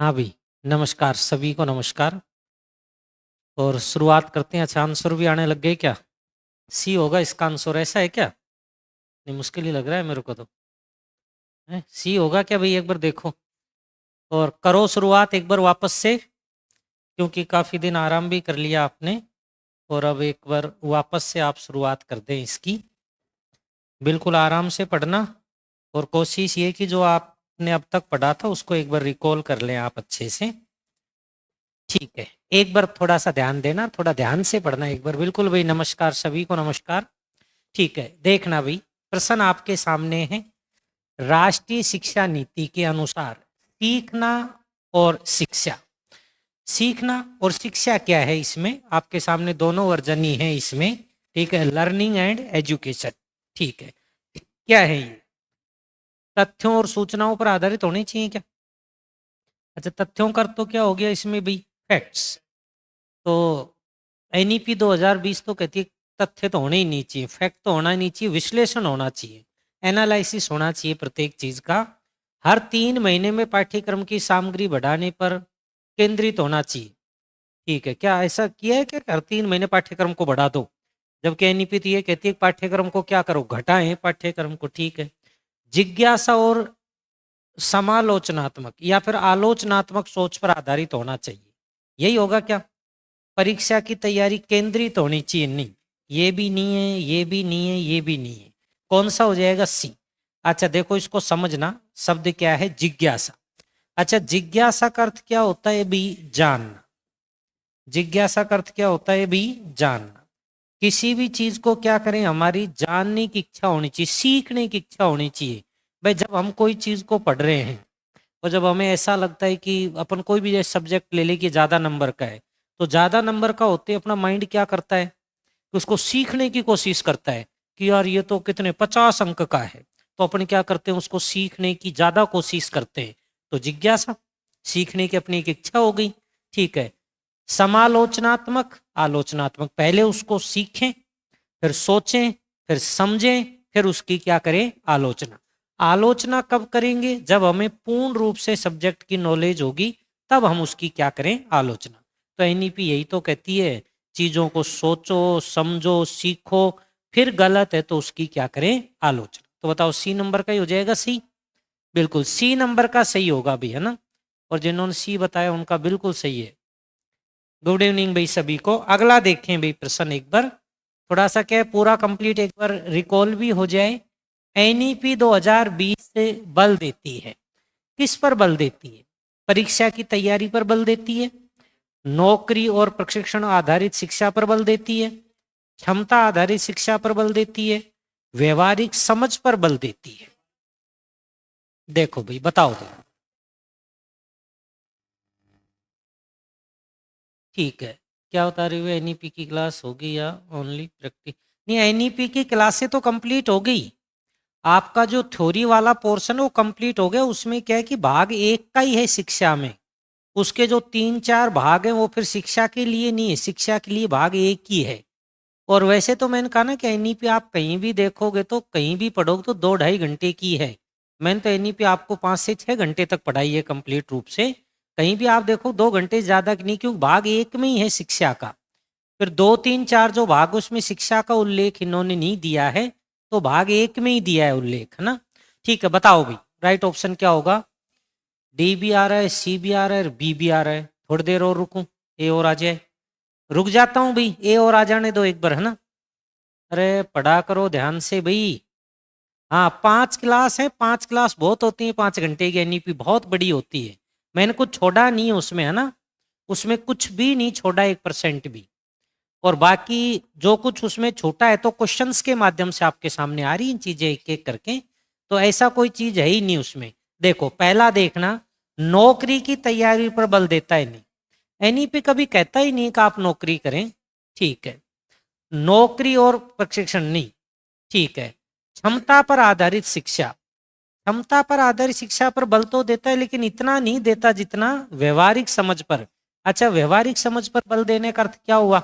हाँ भी, नमस्कार सभी को नमस्कार। और शुरुआत करते हैं। अच्छा, आंसर भी आने लग गए क्या? सी होगा इसका आंसर, ऐसा है क्या? नहीं, मुश्किल ही लग रहा है मेरे को तो। सी होगा क्या भाई, एक बार देखो और करो शुरुआत एक बार वापस से, क्योंकि काफ़ी दिन आराम भी कर लिया आपने। और अब एक बार वापस से आप शुरुआत कर दें इसकी। बिल्कुल आराम से पढ़ना और कोशिश ये कि जो आपने अब तक पढ़ा था उसको एक बार रिकॉल कर लें आप अच्छे से। ठीक है, एक बार थोड़ा सा ध्यान देना, थोड़ा ध्यान से पढ़ना एक बार। बिल्कुल भाई, नमस्कार सभी को नमस्कार। ठीक है, देखना भाई, प्रश्न आपके सामने है। राष्ट्रीय शिक्षा नीति के अनुसार सीखना और शिक्षा, सीखना और शिक्षा क्या है, इसमें आपके सामने दोनों वर्जन ही है इसमें। ठीक है, लर्निंग एंड एजुकेशन। ठीक है, क्या है ये? तथ्यों और सूचनाओं पर आधारित होनी चाहिए क्या? अच्छा, तथ्यों का अर्थ तो क्या हो गया इसमें भाई? फैक्ट्स। तो एनईपी 2020 तो कहती है तथ्य तो होने ही नहीं चाहिए, फैक्ट तो होना ही नहीं चाहिए, विश्लेषण होना चाहिए, एनालिसिस होना चाहिए प्रत्येक चीज का। हर 3 महीने में पाठ्यक्रम की सामग्री बढ़ाने पर केंद्रित होना चाहिए। ठीक है, क्या ऐसा किया है कि हर 3 महीने पाठ्यक्रम को बढ़ा दो? जबकि एनईपी तो ये कहती है पाठ्यक्रम को क्या करो, घटाएं पाठ्यक्रम को। ठीक है, जिज्ञासा और समालोचनात्मक या फिर आलोचनात्मक सोच पर आधारित होना चाहिए, यही होगा क्या? परीक्षा की तैयारी केंद्रित होनी चाहिए, नहीं, ये भी नहीं है, ये भी नहीं है, ये भी नहीं है। कौन सा हो जाएगा? सी। अच्छा देखो, इसको समझना, शब्द क्या है? जिज्ञासा। अच्छा, जिज्ञासा का अर्थ क्या होता है भी? जानना। जिज्ञासा का अर्थ क्या होता है भी? जानना। किसी भी चीज को क्या करें, हमारी जानने की इच्छा होनी चाहिए, सीखने की इच्छा होनी चाहिए। भाई, जब हम कोई चीज को पढ़ रहे हैं और जब हमें ऐसा लगता है कि अपन कोई भी सब्जेक्ट ले ले कि ज्यादा नंबर का है, तो ज्यादा नंबर का होते अपना माइंड क्या करता है कि उसको सीखने की कोशिश करता है कि यार ये तो कितने 50 अंक का है, तो अपन क्या करते हैं, उसको सीखने की ज्यादा कोशिश करते हैं। तो जिज्ञासा, सीखने की अपनी एक इच्छा हो गई। ठीक है, समालोचनात्मक, आलोचनात्मक, पहले उसको सीखें, फिर सोचें, फिर समझें, फिर उसकी क्या करें? आलोचना। आलोचना कब करेंगे? जब हमें पूर्ण रूप से सब्जेक्ट की नॉलेज होगी, तब हम उसकी क्या करें? आलोचना। तो एनईपी यही तो कहती है, चीजों को सोचो, समझो, सीखो, फिर गलत है तो उसकी क्या करें? आलोचना। तो बताओ, सी नंबर का ही हो जाएगा सी। बिल्कुल सी नंबर का सही होगा भी, है ना? और जिन्होंने सी बताया उनका बिल्कुल सही है। गुड इवनिंग भाई सभी को। अगला देखें भाई प्रश्न एक बार, थोड़ा सा क्या है, पूरा कंप्लीट एक बार रिकॉल भी हो जाए। एनईपी 2020 से बल देती है, किस पर बल देती है? परीक्षा की तैयारी पर बल देती है, नौकरी और प्रशिक्षण आधारित शिक्षा पर बल देती है, क्षमता आधारित शिक्षा पर बल देती है, व्यवहारिक समझ पर बल देती है। देखो भाई, बताओ भाई। ठीक है, क्या बता रही हो? एनईपी की क्लास होगी या ओनली प्रैक्टिस? नहीं, एनईपी की क्लासें तो कंप्लीट हो गई। आपका जो थ्योरी वाला पोर्शन है वो कंप्लीट हो गया। उसमें क्या है कि भाग एक का ही है शिक्षा में, उसके जो 3-4 भाग हैं वो फिर शिक्षा के लिए नहीं है, शिक्षा के लिए भाग एक ही है। और वैसे तो मैंने कहा ना कि एनईपी आप कहीं भी देखोगे तो, कहीं भी पढ़ोगे तो 2-2.5 घंटे की है। मैंने तो एनईपी आपको 5 से 6 घंटे तक पढ़ाई है कंप्लीट रूप से। कहीं भी आप देखो 2 घंटे ज्यादा की नहीं, क्योंकि भाग एक में ही है शिक्षा का। फिर 2-3-4 जो भाग उसमें शिक्षा का उल्लेख इन्होंने नहीं दिया है, तो भाग एक में ही दिया है उल्लेख, है ना? ठीक है, बताओ भाई, राइट ऑप्शन क्या होगा? डी भी आ रहा है, सी भी आ रहा है, बी भी आ रहा है। थोड़ी देर और रुकूं, ए और आ जाए? रुक जाता हूँ भाई, ए और आ जाने दो एक बार, है ना? अरे पढ़ा करो ध्यान से भाई। हाँ, 5 क्लास है, 5 क्लास बहुत होती है, 5 घंटे की एनईपी बहुत बड़ी होती है। मैंने कुछ छोड़ा नहीं है उसमें, है ना? उसमें कुछ भी नहीं छोड़ा, 1% भी। और बाकी जो कुछ उसमें छोटा है तो क्वेश्चंस के माध्यम से आपके सामने आ रही हैं चीजें एक एक करके। तो ऐसा कोई चीज है ही नहीं उसमें। देखो, पहला देखना, नौकरी की तैयारी पर बल देता है नहीं, एनईपी कभी कहता ही नहीं कि आप नौकरी करें। ठीक है, नौकरी और प्रशिक्षण नहीं। ठीक है, क्षमता पर आधारित शिक्षा, क्षमता पर आधारित शिक्षा पर बल तो देता है, लेकिन इतना नहीं देता जितना व्यवहारिक समझ पर। अच्छा, व्यवहारिक समझ पर बल देने का अर्थ क्या हुआ?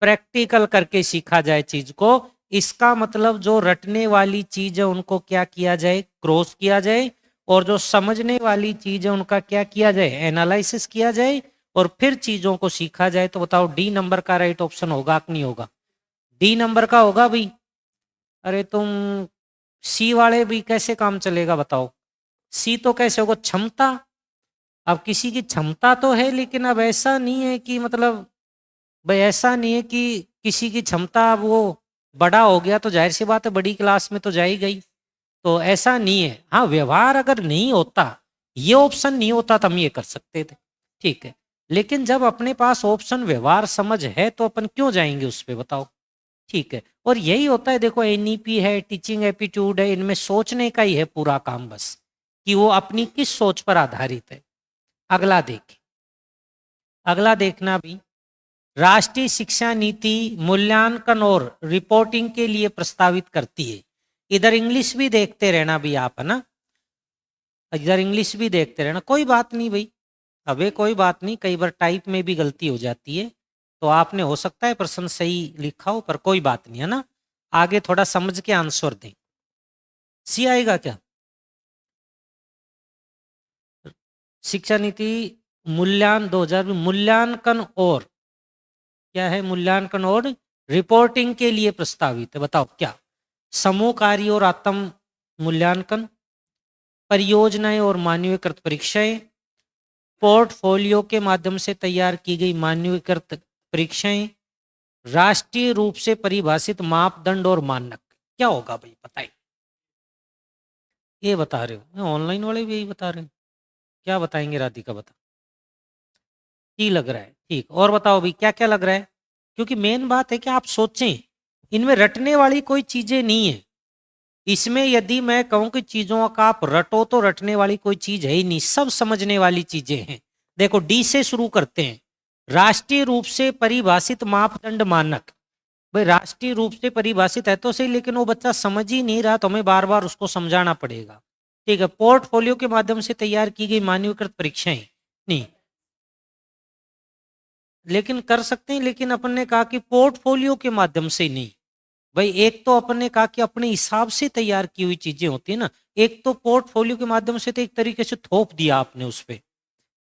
प्रैक्टिकल करके सीखा जाए चीज को। इसका मतलब जो रटने वाली चीज है उनको क्या किया जाए? क्रॉस किया जाए। और जो समझने वाली चीज है उनका क्या किया जाए, एनालिसिस किया जाए और फिर चीजों को सीखा जाए। तो बताओ डी नंबर का राइट ऑप्शन होगा कि नहीं होगा? डी नंबर का होगा भाई। अरे तुम सी वाले भी कैसे काम चलेगा बताओ? सी तो कैसे होगा, क्षमता। अब किसी की क्षमता तो है लेकिन अब ऐसा नहीं है कि मतलब भाई ऐसा नहीं है कि किसी की क्षमता अब वो बड़ा हो गया तो जाहिर सी बात है बड़ी क्लास में तो जाई गई। तो ऐसा नहीं है। हाँ व्यवहार अगर नहीं होता, ये ऑप्शन नहीं होता तो हम ये कर सकते थे, ठीक है। लेकिन जब अपने पास ऑप्शन व्यवहार समझ है तो अपन क्यों जाएंगे उस पे बताओ, ठीक है। और यही होता है, देखो एनईपी है, टीचिंग एप्टीट्यूड है, इनमें सोचने का ही है पूरा काम बस, कि वो अपनी किस सोच पर आधारित है। अगला देखें, अगला देखना भी, राष्ट्रीय शिक्षा नीति मूल्यांकन और रिपोर्टिंग के लिए प्रस्तावित करती है। इधर इंग्लिश भी देखते रहना भी आप, है ना, इधर इंग्लिश भी देखते रहना, कोई बात नहीं भाई। अबे कोई बात नहीं, कई बार टाइप में भी गलती हो जाती है, तो आपने हो सकता है प्रश्न सही लिखा हो, पर कोई बात नहीं, है ना। आगे थोड़ा समझ के आंसर दें। सी आएगा क्या? शिक्षा नीति मूल्यांकन 2000, मूल्यांकन और क्या है, मूल्यांकन और रिपोर्टिंग के लिए प्रस्तावित है। बताओ क्या? समूह कार्य और आत्म मूल्यांकन, परियोजनाएं और मानवीकृत परीक्षाएं, पोर्टफोलियो के माध्यम से तैयार की गई मानवीकृत परीक्षाएं, राष्ट्रीय रूप से परिभाषित मापदंड और मानक। क्या होगा भाई बताइए? ये बता रहे हो, ऑनलाइन वाले भी यही बता रहे हैं। क्या बताएंगे राधिका, बता। की लग रहा है, ठीक। और बताओ भाई क्या क्या लग रहा है? क्योंकि मेन बात है कि आप सोचें, इनमें रटने वाली कोई चीजें नहीं है। इसमें यदि मैं कहूं कि चीजों का आप रटो तो रटने वाली कोई चीज है ही नहीं, सब समझने वाली चीजें हैं। देखो डी से शुरू करते हैं, राष्ट्रीय रूप से परिभाषित मापदंड मानक। भाई राष्ट्रीय रूप से परिभाषित है तो सही, लेकिन वो बच्चा समझ ही नहीं रहा तो हमें बार बार उसको समझाना पड़ेगा, ठीक है। पोर्टफोलियो के माध्यम से तैयार की गई मानवीकृत परीक्षाएं, नहीं, लेकिन कर सकते हैं, लेकिन अपन ने कहा कि पोर्टफोलियो के माध्यम से नहीं। भाई एक तो अपन ने कहा कि अपने हिसाब से तैयार की हुई चीजें होती है ना, एक तो पोर्टफोलियो के माध्यम से तो एक तरीके से थोप दिया आपने उस पे,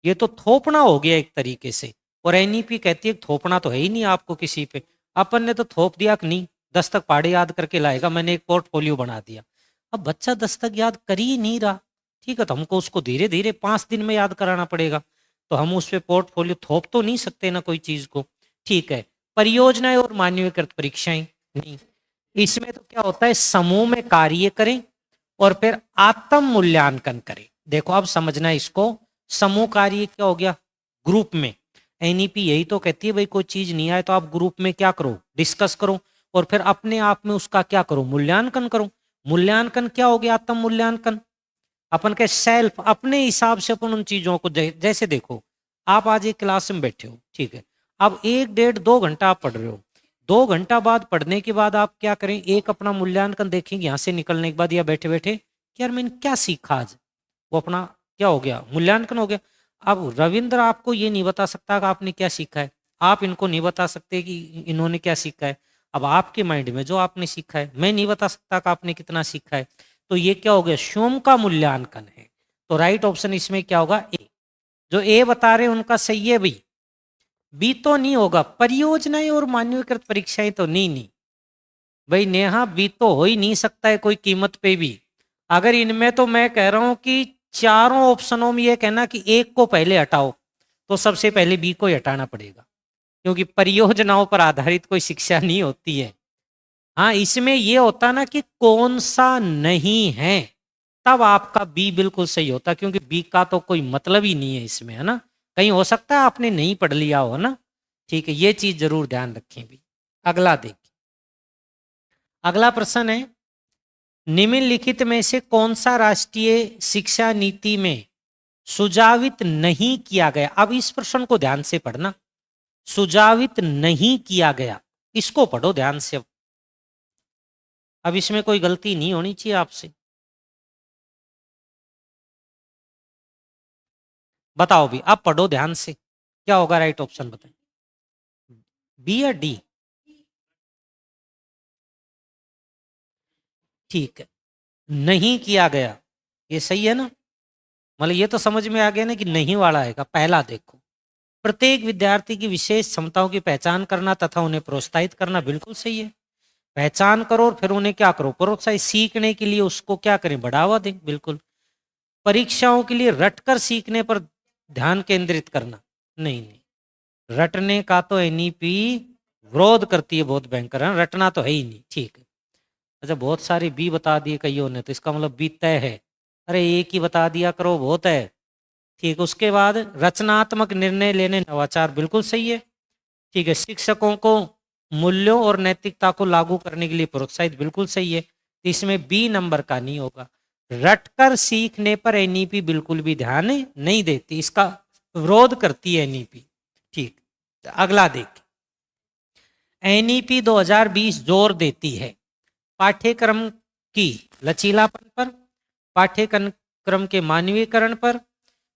ये तो थोपना हो गया एक तरीके से। और एनईपी कहती है थोपना तो है ही नहीं आपको किसी पे, अपन ने तो थोप दिया कि नहीं 10 तक पहाड़े याद करके लाएगा, मैंने एक पोर्टफोलियो बना दिया। अब बच्चा 10 तक याद कर ही नहीं रहा, ठीक है, तो हमको उसको धीरे धीरे 5 दिन में याद कराना पड़ेगा। तो हम उस पर पोर्टफोलियो थोप तो नहीं सकते ना कोई चीज को, ठीक है। परियोजनाएं और मानवीकृत परीक्षाएं, नहीं, इसमें तो क्या होता है, समूह में कार्य करें और फिर आत्म मूल्यांकन करें। देखो अब समझना इसको, समूह कार्य क्या हो गया, ग्रुप में। एनईपी यही तो कहती है भाई कोई चीज नहीं आए तो आप ग्रुप में क्या करो, डिस्कस करो, और फिर अपने आप में उसका क्या करो, मूल्यांकन करो। मूल्यांकन क्या हो गया, आत्म मूल्यांकन। अपन के सेल्फ अपने हिसाब से अपन उन चीजों को जैसे देखो, आप आज एक क्लास में बैठे हो, ठीक है, अब 1 1.5 2 घंटा आप पढ़ रहे हो, 2 घंटा बाद पढ़ने के बाद आप क्या करें, एक अपना मूल्यांकन देखेंगे यहाँ से निकलने के बाद या बैठे बैठे कि यार मैंने क्या सीखा आज, वो अपना क्या हो गया, मूल्यांकन हो गया। अब रविंद्र आपको ये नहीं बता सकता कि आपने क्या सीखा है, आप इनको नहीं बता सकते कि इन्होंने क्या सीखा है। अब आपके माइंड में जो आपने सीखा है, मैं नहीं बता सकता कि आपने कितना सीखा है। तो ये क्या हो गया, स्वयं का मूल्यांकन है। तो राइट ऑप्शन इसमें क्या होगा, ए। जो ए बता रहे हैं उनका सही है भाई, बी तो नहीं होगा। परियोजनाएं और मानवीकृत परीक्षाएं तो नहीं, नहीं भाई नेहा, बी तो हो ही नहीं सकता है कोई कीमत पे भी। अगर इनमें तो मैं कह रहा हूं कि चारों ऑप्शनों में ये कहना कि एक को पहले हटाओ, तो सबसे पहले बी को ही हटाना पड़ेगा, क्योंकि परियोजनाओं पर आधारित कोई शिक्षा नहीं होती है। हाँ इसमें ये होता ना कि कौन सा नहीं है, तब आपका बी बिल्कुल सही होता, क्योंकि बी का तो कोई मतलब ही नहीं है इसमें, है ना। कहीं हो सकता है आपने नहीं पढ़ लिया हो ना, ठीक है, ये चीज जरूर ध्यान रखें भी। अगला देखिए, अगला प्रश्न है, निम्नलिखित में से कौन सा राष्ट्रीय शिक्षा नीति में सुझावित नहीं किया गया। अब इस प्रश्न को ध्यान से पढ़ना, सुझावित नहीं किया गया, इसको पढ़ो ध्यान से। अब इसमें कोई गलती नहीं होनी चाहिए आपसे। बताओ भी, अब पढ़ो ध्यान से, क्या होगा राइट ऑप्शन बताएं, बी या डी? ठीक है, नहीं किया गया, ये सही है ना। मतलब ये तो समझ में आ गया ना कि नहीं वाला आएगा। पहला देखो, प्रत्येक विद्यार्थी की विशेष क्षमताओं की पहचान करना तथा उन्हें प्रोत्साहित करना, बिल्कुल सही है। पहचान करो और फिर उन्हें क्या करो, प्रोत्साहित, सीखने के लिए उसको क्या करें, बढ़ावा दें, बिल्कुल। परीक्षाओं के लिए रटकर सीखने पर ध्यान केंद्रित करना, नहीं नहीं, रटने का तो एनईपी विरोध करती है, बहुत भयंकर है, रटना तो है ही नहीं, ठीक है। अच्छा, बहुत सारे बी बता दिए कईयों ने, तो इसका मतलब बी तय है। अरे एक ही बता दिया करो, बहुत है, ठीक। उसके बाद रचनात्मक निर्णय लेने, नवाचार, बिल्कुल सही है, ठीक है। शिक्षकों को मूल्यों और नैतिकता को लागू करने के लिए प्रोत्साहित, बिल्कुल सही है। तो इसमें बी नंबर का नहीं होगा। रटकर सीखने पर एनईपी बिल्कुल भी ध्यान नहीं देती, इसका विरोध करती है एनईपी, ठीक। अगला देख, एनईपी 2020 जोर देती है पाठ्यक्रम की लचीलापन पर, पाठ्यक्रम के मानवीकरण पर,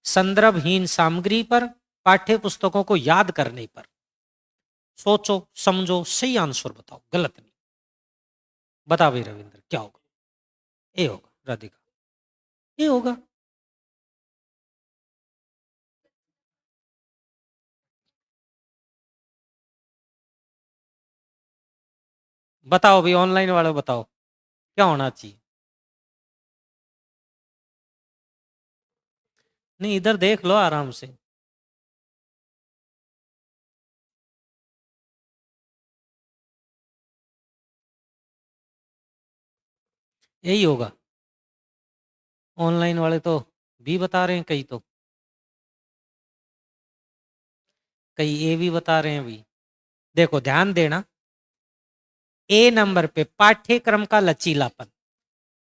संदर्भहीन सामग्री पर, पाठ्य पुस्तकों को याद करने पर। सोचो समझो, सही आंसर बताओ, गलत नहीं। बता भाई रविंद्र, क्या होगा? ए होगा, राधिका, ए होगा। बताओ भाई, ऑनलाइन वाले बताओ, क्या होना चाहिए? नहीं, इधर देख लो आराम से। यही होगा। ऑनलाइन वाले तो बी बता रहे हैं, कई तो, कई ए भी बता रहे हैं भी। देखो ध्यान देना, ए नंबर पे पाठ्यक्रम का लचीलापन,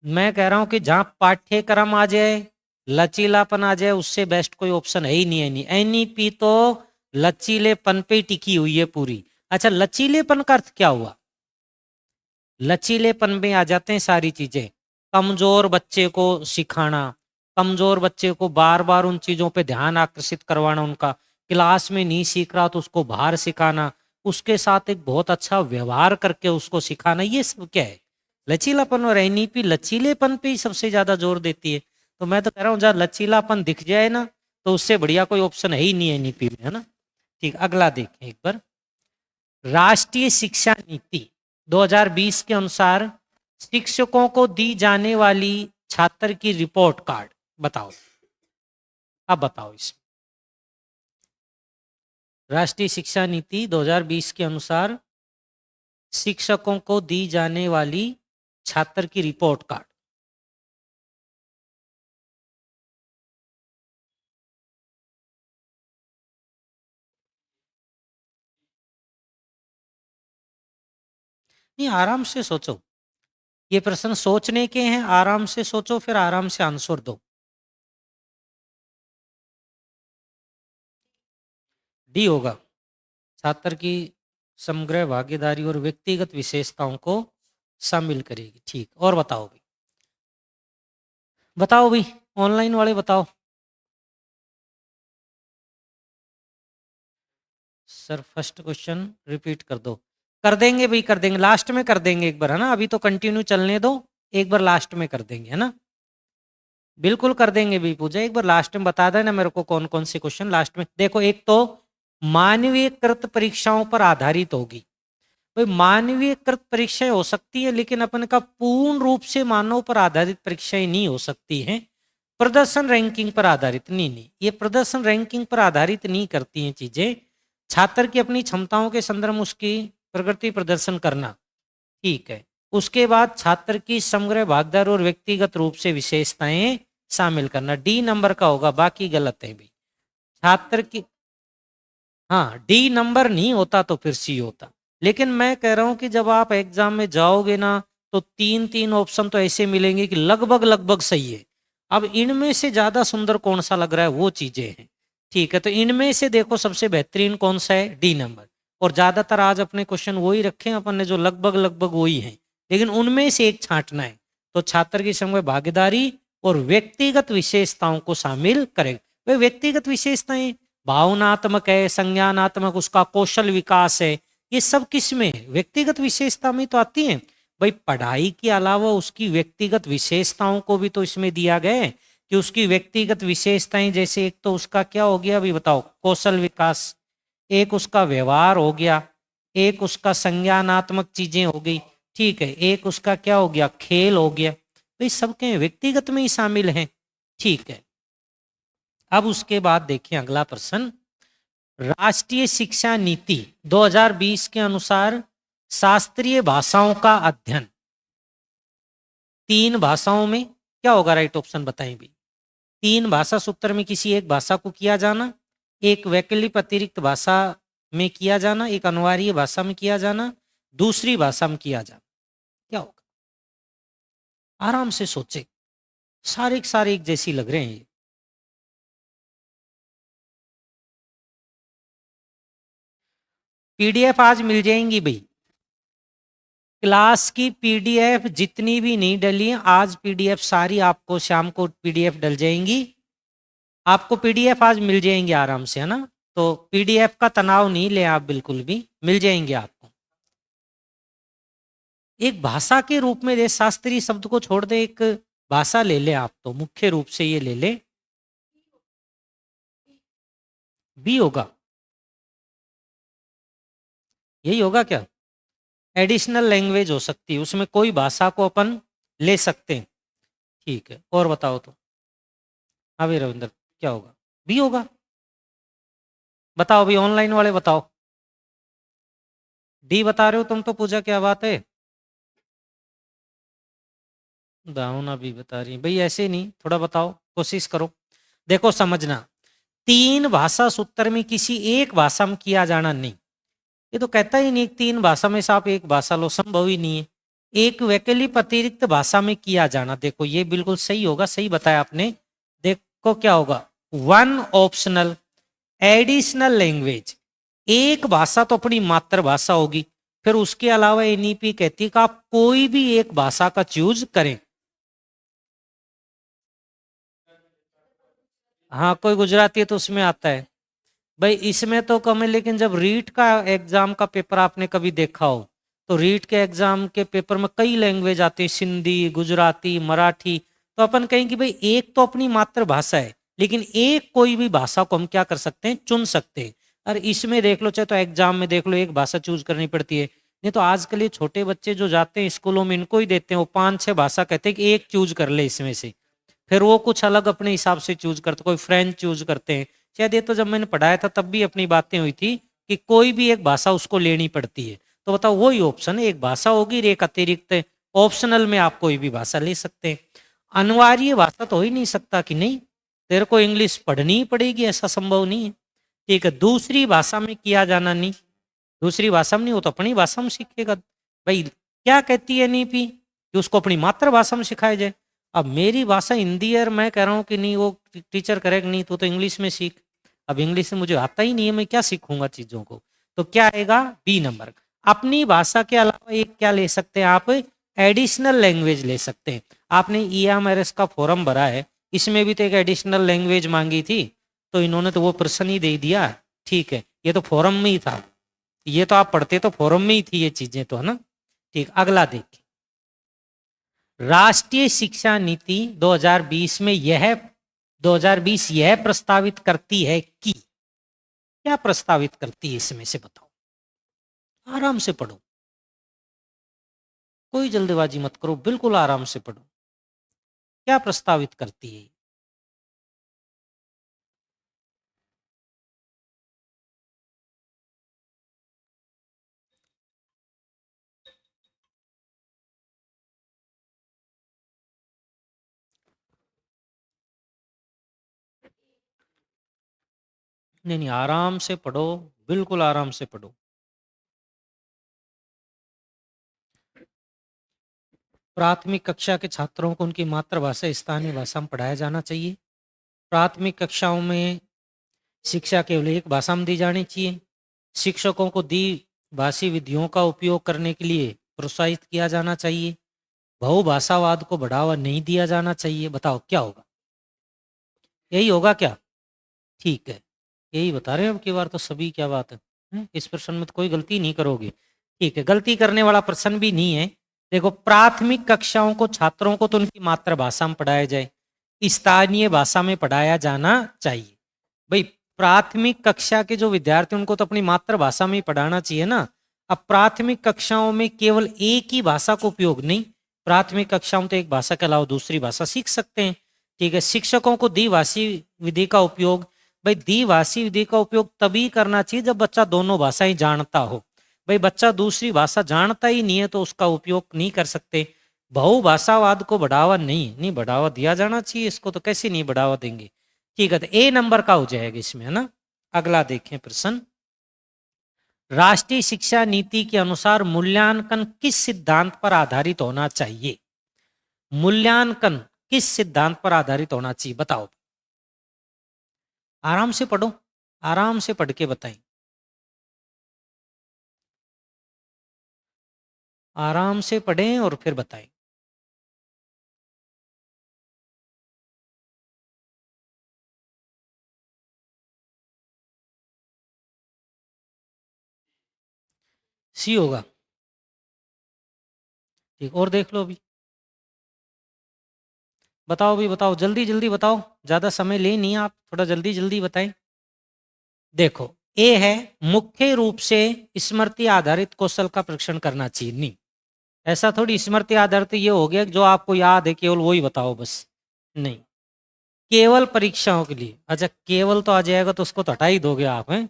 मैं कह रहा हूं कि जहां पाठ्यक्रम आ जाए, लचीलापन आ जाए, उससे बेस्ट कोई ऑप्शन है ही नहीं, है नहीं। एनईपी तो लचीलेपन पे टिकी हुई है पूरी। अच्छा, लचीलेपन का अर्थ क्या हुआ? लचीलेपन में आ जाते हैं सारी चीजें। कमजोर बच्चे को सिखाना, कमजोर बच्चे को बार बार उन चीजों पे ध्यान आकर्षित करवाना, उनका क्लास में नहीं सीख रहा तो उसको बाहर सिखाना, उसके साथ एक बहुत अच्छा व्यवहार करके उसको सिखाना, ये सब क्या है, लचीलापन। और एनईपी लचीलेपन पे ही सबसे ज्यादा जोर देती है। तो मैं तो कह रहा हूँ जहाँ लचीलापन दिख जाए ना, तो उससे बढ़िया कोई ऑप्शन है ही नहीं एनईपी में, है ना, ठीक। अगला देखें एक बार, राष्ट्रीय शिक्षा नीति 2020 के अनुसार शिक्षकों को दी जाने वाली छात्र की रिपोर्ट कार्ड, बताओ। अब बताओ, इस राष्ट्रीय शिक्षा नीति 2020 के अनुसार शिक्षकों को दी जाने वाली छात्र की रिपोर्ट कार्ड। नहीं, आराम से सोचो, ये प्रश्न सोचने के हैं, आराम से सोचो, फिर आराम से आंसर दो। डी होगा, छात्र की समग्र भागीदारी और व्यक्तिगत विशेषताओं को शामिल करेगी, ठीक। और बताओ भाई, बताओ भाई, ऑनलाइन वाले बताओ। सर फर्स्ट क्वेश्चन रिपीट कर दो। कर देंगे भाई, कर देंगे, लास्ट में कर देंगे एक बार, है ना, अभी तो कंटिन्यू चलने दो, एक बार लास्ट में कर देंगे, है ना, बिल्कुल कर देंगे भाई पूजा, एक बार लास्ट में बता देना मेरे को कौन कौन से क्वेश्चन लास्ट में। देखो, एक तो मानवीयकृत परीक्षाओं पर आधारित होगी। भाई मानवीयकृत परीक्षाएं हो सकती है, लेकिन अपन का पूर्ण रूप से मानव पर आधारित परीक्षाएं नहीं हो सकती हैं। प्रदर्शन रैंकिंग पर आधारित, नहीं नहीं, ये प्रदर्शन रैंकिंग पर आधारित नहीं करती हैं चीजें। छात्र की अपनी क्षमताओं के संदर्भ में उसकी प्रगति प्रदर्शन करना, ठीक है। उसके बाद छात्र की समग्र भागीदारी और व्यक्तिगत रूप से विशेषताएं शामिल करना, डी नंबर का होगा, बाकी गलत है भाई। छात्र की, हाँ, डी नंबर नहीं होता तो फिर सी होता। लेकिन मैं कह रहा हूं कि जब आप एग्जाम में जाओगे ना, तो तीन तीन ऑप्शन तो ऐसे मिलेंगे कि लगभग लगभग सही है। अब इनमें से ज्यादा सुंदर कौन सा लग रहा है, वो चीजें हैं, ठीक है। तो इनमें से देखो सबसे बेहतरीन कौन सा है, डी नंबर। और ज्यादातर आज अपने क्वेश्चन वही रखे हैं अपन ने, जो लगभग लगभग वही हैं, लेकिन उनमें से एक छांटना है। तो छात्र की संग भागीदारी और व्यक्तिगत विशेषताओं को शामिल करेगा। वे व्यक्तिगत विशेषताएं भावनात्मक है, संज्ञानात्मक, उसका कौशल विकास है, ये सब किस में है, व्यक्तिगत विशेषता में तो आती है। भाई पढ़ाई के अलावा उसकी व्यक्तिगत विशेषताओं को भी तो इसमें दिया गया है कि उसकी व्यक्तिगत विशेषताएं, जैसे एक तो उसका क्या हो गया अभी बताओ, कौशल विकास, एक उसका व्यवहार हो गया, एक उसका संज्ञानात्मक चीजें हो गई, ठीक है, एक उसका क्या हो गया, खेल हो गया, तो इस सबके व्यक्तिगत में ही शामिल हैं, ठीक है। अब उसके बाद देखिए अगला प्रश्न, राष्ट्रीय शिक्षा नीति 2020 के अनुसार शास्त्रीय भाषाओं का अध्ययन 3 भाषाओं में क्या होगा, राइट ऑप्शन बताएं भी। 3 भाषा सूत्र में किसी एक भाषा को किया जाना, एक वैकल्पिक अतिरिक्त भाषा में किया जाना, एक अनिवार्य भाषा में किया जाना, दूसरी भाषा में किया जाना, क्या होगा? आराम से सोचे, सारे के सारे एक जैसी लग रहे हैं ये। पीडीएफ आज मिल जाएंगी भाई, क्लास की पीडीएफ जितनी भी नहीं डली है आज पीडीएफ सारी आपको शाम को पीडीएफ डल जाएंगी, आपको पीडीएफ आज मिल जाएंगे आराम से, है ना। तो पीडीएफ का तनाव नहीं ले आप, बिल्कुल भी मिल जाएंगे आपको। एक भाषा के रूप में दे, शास्त्रीय शब्द को छोड़ दे, एक भाषा ले ले आप, तो मुख्य रूप से ये ले ले, बी होगा, यही होगा क्या, एडिशनल लैंग्वेज हो सकती है, उसमें कोई भाषा को अपन ले सकते हैं, ठीक है। और बताओ तो, हाँ भाई रविंद्र क्या होगा, बी होगा, बताओ भाई ऑनलाइन वाले बताओ, डी बता रहे हो तुम तो, पूजा क्या बात है, दाऊना भी बता रही है भाई, ऐसे नहीं, थोड़ा बताओ, कोशिश करो, देखो समझना, 3 भाषा सूत्र में किसी एक भाषा में किया जाना नहीं, ये तो कहता ही नहीं 3 भाषा में से आप एक भाषा लो, संभव ही नहीं है। एक वैकल्पिक अतिरिक्त भाषा में किया जाना, देखो ये बिल्कुल सही होगा, सही बताया आपने। देखो क्या होगा, 1 ऑप्शनल एडिशनल लैंग्वेज, एक भाषा तो अपनी मातृभाषा होगी, फिर उसके अलावा एनईपी कहती है कि आप कोई भी एक भाषा का चूज करें। हाँ कोई गुजराती है तो उसमें आता है भाई, इसमें तो कम है, लेकिन जब रीट का एग्जाम का पेपर आपने कभी देखा हो तो रीट के एग्जाम के पेपर में कई लैंग्वेज आते हैं, सिंधी, गुजराती, मराठी, तो अपन कहें कि भाई एक तो अपनी मातृभाषा है, लेकिन एक कोई भी भाषा को हम क्या कर सकते हैं, चुन सकते हैं। और इसमें देख लो, चाहे तो एग्जाम में देख लो, एक भाषा चूज करनी पड़ती है, नहीं तो आजकल ये छोटे बच्चे जो जाते हैं स्कूलों में इनको ही देते हैं, वो 5-6 भाषा कहते हैं कि एक चूज कर ले इसमें से, फिर वो कुछ अलग अपने हिसाब से चूज करते, कोई फ्रेंच चूज करते हैं, शायद ये तो जब मैंने पढ़ाया था तब भी अपनी बातें हुई थी कि कोई भी एक भाषा उसको लेनी पड़ती है। तो बताओ वही ऑप्शन है, एक भाषा होगी, एक अतिरिक्त ऑप्शनल में आप कोई भी भाषा ले सकते हैं। अनिवार्य भाषा तो हो ही नहीं सकता कि नहीं तेरे को इंग्लिश पढ़नी ही पड़ेगी, ऐसा संभव नहीं है, ठीक है। दूसरी भाषा में किया जाना नहीं, दूसरी भाषा में नहीं, हो तो अपनी भाषा में सीखेगा भाई, क्या कहती है नीपी कि उसको अपनी मातृभाषा में सिखाया जाए। अब मेरी भाषा हिंदी है और मैं कह रहा हूँ कि नहीं वो टीचर करेगा नहीं, तो इंग्लिश में सीख, अब इंग्लिश में मुझे आता ही नहीं है, मैं क्या सीखूंगा चीजों को, तो क्या आएगा, बी नंबर। अपनी भाषा के अलावा एक क्या ले सकते हैं आप, एडिशनल लैंग्वेज ले सकते हैं। आपने EMRS का फॉर्म भरा है, इसमें भी तो एक एडिशनल लैंग्वेज मांगी थी, तो इन्होंने तो वो प्रश्न ही दे दिया, ठीक है, ये तो फॉर्म में ही था, ये तो आप पढ़ते तो फॉर्म में ही थी ये चीजें तो, है ना, ठीक। अगला देखिए, राष्ट्रीय शिक्षा नीति 2020 यह प्रस्तावित करती है कि, क्या प्रस्तावित करती है इसमें से बताओ, आराम से पढ़ो, कोई जल्दबाजी मत करो, बिल्कुल आराम से पढ़ो, क्या प्रस्तावित करती है। नहीं नहीं आराम से पढ़ो, बिल्कुल आराम से पढ़ो। प्राथमिक कक्षा के छात्रों को उनकी मातृभाषा स्थानीय भाषा में पढ़ाया जाना चाहिए। प्राथमिक कक्षाओं में शिक्षा केवल एक भाषा में दी जानी चाहिए। शिक्षकों को दी भाषी विधियों का उपयोग करने के लिए प्रोत्साहित किया जाना चाहिए। बहुभाषावाद को बढ़ावा नहीं दिया जाना चाहिए। बताओ क्या होगा, यही होगा क्या, ठीक है, यही बता रहे हैं अब की बार तो सभी, क्या बात है, इस प्रश्न में तो कोई गलती नहीं करोगे, ठीक है, गलती करने वाला प्रश्न भी नहीं है। देखो प्राथमिक कक्षाओं को छात्रों को तो उनकी मातृभाषा में पढ़ाया जाए, स्थानीय भाषा में पढ़ाया जाना चाहिए। भाई प्राथमिक कक्षा के जो विद्यार्थी उनको तो अपनी मातृभाषा में ही पढ़ाना चाहिए ना। अब प्राथमिक कक्षाओं में केवल एक ही भाषा का उपयोग नहीं, प्राथमिक कक्षाओं में तो एक भाषा के अलावा दूसरी भाषा सीख सकते हैं। ठीक है, शिक्षकों को द्विभाषी विधि का उपयोग, भाई द्विभाषी विधि का उपयोग तभी करना चाहिए जब बच्चा दोनों भाषाएं जानता हो। भाई बच्चा दूसरी भाषा जानता ही नहीं है तो उसका उपयोग नहीं कर सकते। बहुभाषावाद को बढ़ावा नहीं बढ़ावा दिया जाना चाहिए, इसको तो कैसे नहीं बढ़ावा देंगे। ठीक है, तो ए नंबर का हो जाएगा इसमें, है ना। अगला देखें प्रश्न, राष्ट्रीय शिक्षा नीति के अनुसार मूल्यांकन किस सिद्धांत पर आधारित होना चाहिए? मूल्यांकन किस सिद्धांत पर आधारित होना चाहिए बताओ। आराम से पढ़ो, आराम से पढ़ के बताएं, आराम से पढ़ें और फिर बताएं। सी होगा। ठीक, और देख लो अभी, बताओ भी, बताओ जल्दी जल्दी बताओ, ज्यादा समय ले नहीं आप, थोड़ा जल्दी जल्दी बताएं। देखो, ए है मुख्य रूप से स्मृति आधारित कौशल का परीक्षण करना चाहिए। नहीं, ऐसा थोड़ी स्मृति आधारित ये हो गया कि जो आपको याद है केवल वही बताओ बस, नहीं। केवल परीक्षाओं के लिए, अच्छा केवल तो आ जाएगा तो उसको तो हटा ही दोगे आप, हैं।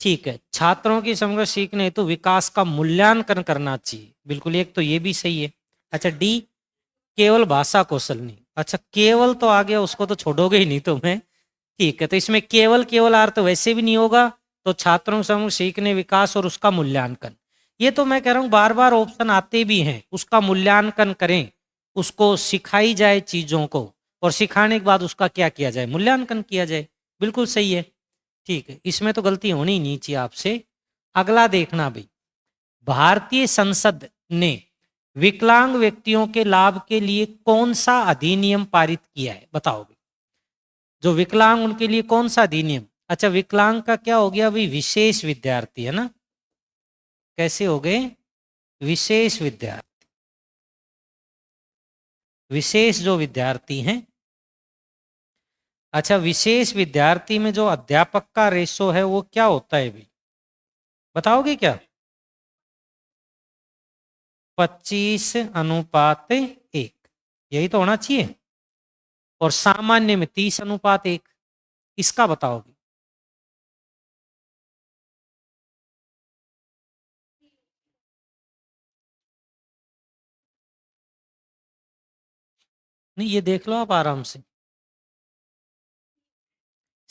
ठीक है, छात्रों की समग्र सीखने हेतु विकास का मूल्यांकन करना चाहिए, बिल्कुल, एक तो ये भी सही है। अच्छा डी, केवल भाषा कौशल नहीं, अच्छा केवल तो आ गया, उसको तो छोड़ोगे ही नहीं तुम्हें। ठीक है, तो इसमें केवल केवल अर्थ वैसे भी नहीं होगा, तो छात्रों समूह सीखने विकास और उसका मूल्यांकन, ये तो मैं कह रहा हूँ बार बार ऑप्शन आते भी हैं, उसका मूल्यांकन करें, उसको सिखाई जाए चीजों को, और सिखाने के बाद उसका क्या किया जाए, मूल्यांकन किया जाए, बिल्कुल सही है। ठीक है, इसमें तो गलती होनी ही नहीं चाहिए आपसे। अगला देखना भाई, भारतीय संसद ने विकलांग व्यक्तियों के लाभ के लिए कौन सा अधिनियम पारित किया है बताओ भाई। जो विकलांग उनके लिए कौन सा अधिनियम, अच्छा विकलांग का क्या हो गया भाई, विशेष विद्यार्थी, है ना। कैसे हो गए, विशेष विद्यार्थी, विशेष जो विद्यार्थी हैं। अच्छा विशेष विद्यार्थी में जो अध्यापक का रेशो है वो क्या होता है भाई, बताओगे क्या? 25:1, यही तो होना चाहिए। और सामान्य में 30:1, इसका बताओगे। नहीं ये देख लो आप आराम से,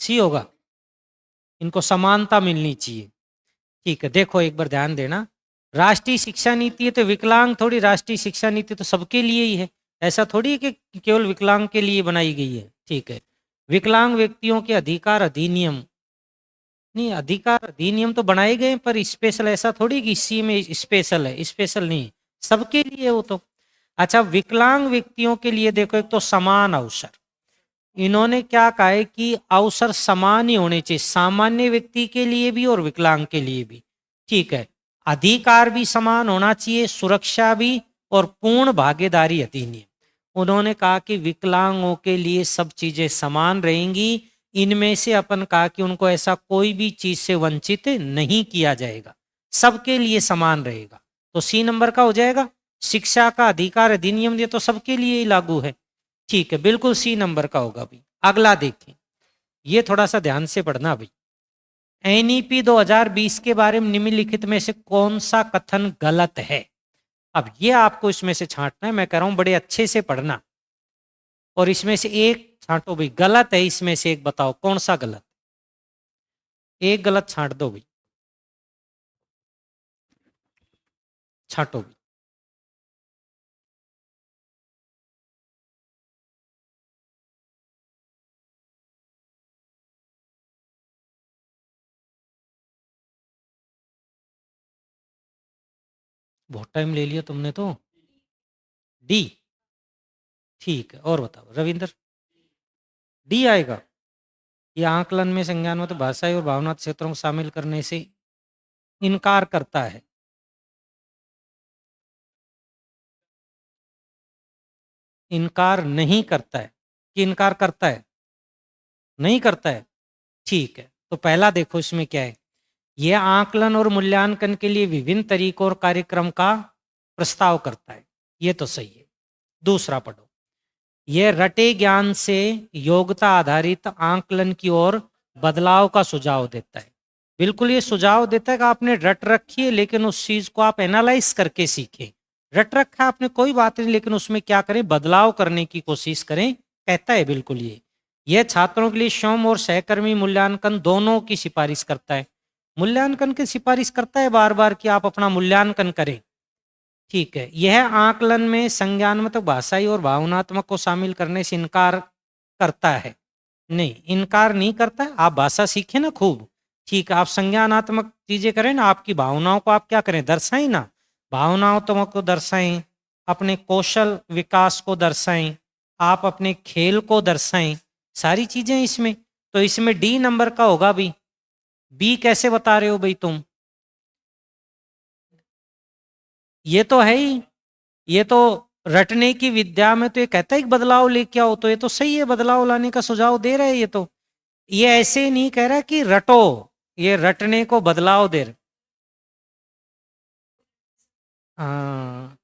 सी होगा, इनको समानता मिलनी चाहिए। ठीक है, देखो एक बार ध्यान देना, राष्ट्रीय शिक्षा नीति है तो विकलांग थोड़ी, राष्ट्रीय शिक्षा नीति तो सबके लिए ही है, ऐसा थोड़ी है कि केवल विकलांग के लिए बनाई गई है। ठीक है, विकलांग व्यक्तियों के अधिकार अधिनियम, नहीं अधिकार अधिनियम तो बनाए गए पर स्पेशल ऐसा थोड़ी कि इसी में स्पेशल है, स्पेशल नहीं, सबके लिए वो तो। अच्छा विकलांग व्यक्तियों के लिए देखो, एक तो समान अवसर, इन्होंने क्या कहा है कि अवसर समान ही होने चाहिए, सामान्य व्यक्ति के लिए भी और विकलांग के लिए भी। ठीक है, अधिकार भी समान होना चाहिए, सुरक्षा भी, और पूर्ण भागीदारी अधिनियम, उन्होंने कहा कि विकलांगों के लिए सब चीजें समान रहेंगी, इनमें से अपन कहा कि उनको ऐसा कोई भी चीज से वंचित नहीं किया जाएगा, सबके लिए समान रहेगा, तो सी नंबर का हो जाएगा। शिक्षा का अधिकार अधिनियम ये तो सबके लिए ही लागू है। ठीक है, बिल्कुल सी नंबर का होगा भाई। अगला देखें, ये थोड़ा सा ध्यान से पढ़ना भाई, एनईपी 2020 के बारे में निम्नलिखित में से कौन सा कथन गलत है? अब ये आपको इसमें से छांटना है, मैं कह रहा हूं बड़े अच्छे से पढ़ना, और इसमें से एक छांटो भाई, गलत है इसमें से एक बताओ कौन सा गलत, एक गलत छांट दो भाई, छांटो भाई। बहुत टाइम ले लिया तुमने तो। डी, ठीक है, और बताओ रविंद्र, डी आएगा। ये आकलन में संज्ञान में तो भाषाई और भावनात्मक क्षेत्रों को शामिल करने से इनकार करता है, इनकार नहीं करता है। कि इनकार करता है? नहीं करता है। ठीक है, तो पहला देखो इसमें क्या है। यह आकलन और मूल्यांकन के लिए विभिन्न तरीकों और कार्यक्रम का प्रस्ताव करता है। ये तो सही है। दूसरा पढ़ो। यह रटे ज्ञान से योग्यता आधारित आकलन की ओर बदलाव का सुझाव देता है। बिल्कुल ये सुझाव देता है कि आपने रट रखी है, लेकिन उस चीज को आप एनालाइज करके सीखें। रट रखा है आपने, कोई बात नहीं, लेकिन उसमें क्या करें, बदलाव करने की कोशिश करें, कहता है बिल्कुल ये। यह छात्रों के लिए स्वयं और सहकर्मी मूल्यांकन दोनों की सिफारिश करता है। मूल्यांकन की सिफारिश करता है बार बार कि आप अपना मूल्यांकन करें। ठीक है, यह आकलन में संज्ञानात्मक, भाषाई और भावनात्मक को शामिल करने से इनकार करता है? नहीं, इनकार नहीं करता है। आप भाषा सीखें ना खूब, ठीक है, आप संज्ञानात्मक चीजें करें ना, आपकी भावनाओं को आप क्या करें, दर्शाएं ना, भावनाओं को दर्शाएं, अपने कौशल विकास को दर्शाएं, आप अपने खेल को दर्शाएं, सारी चीजें इसमें। तो इसमें डी नंबर का होगा भी। बी कैसे बता रहे हो भाई तुम? ये तो है ही। ये तो रटने की विद्या में तो ये कहता है कि बदलाव लेके आओ, तो ये तो सही है, बदलाव लाने का सुझाव दे रहा है ये तो। ये ऐसे नहीं कह रहा कि रटो, ये रटने को बदलाव दे रहा। हाँ,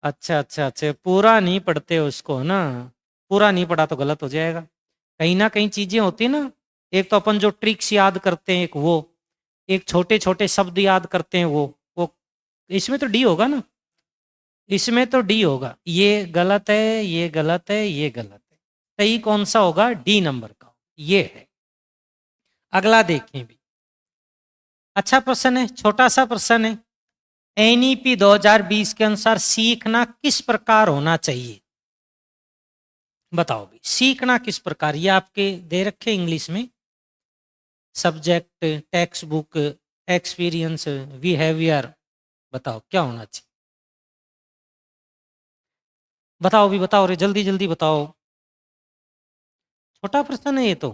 अच्छा अच्छा अच्छा, पूरा नहीं पढ़ते उसको ना। पूरा नहीं पढ़ा तो गलत हो जाएगा। कहीं ना कहीं चीजें होती है ना। एक तो अपन जो ट्रिक्स याद करते हैं, एक वो, एक छोटे छोटे शब्द याद करते हैं, वो इसमें तो डी होगा ना। इसमें तो डी होगा। ये गलत है, ये गलत है, ये गलत है। सही कौन सा होगा? डी नंबर का ये है। अगला देखें भी। अच्छा प्रश्न है, छोटा सा प्रश्न है। एनईपी 2020 के अनुसार सीखना किस प्रकार होना चाहिए? बताओ भी, सीखना किस प्रकार। ये आपके दे रखे इंग्लिश में, subject, text book, experience, behaviour. बताओ क्या होना चाहिए? बताओ भी, बताओ रे, जल्दी जल्दी बताओ। छोटा प्रश्न है ये तो।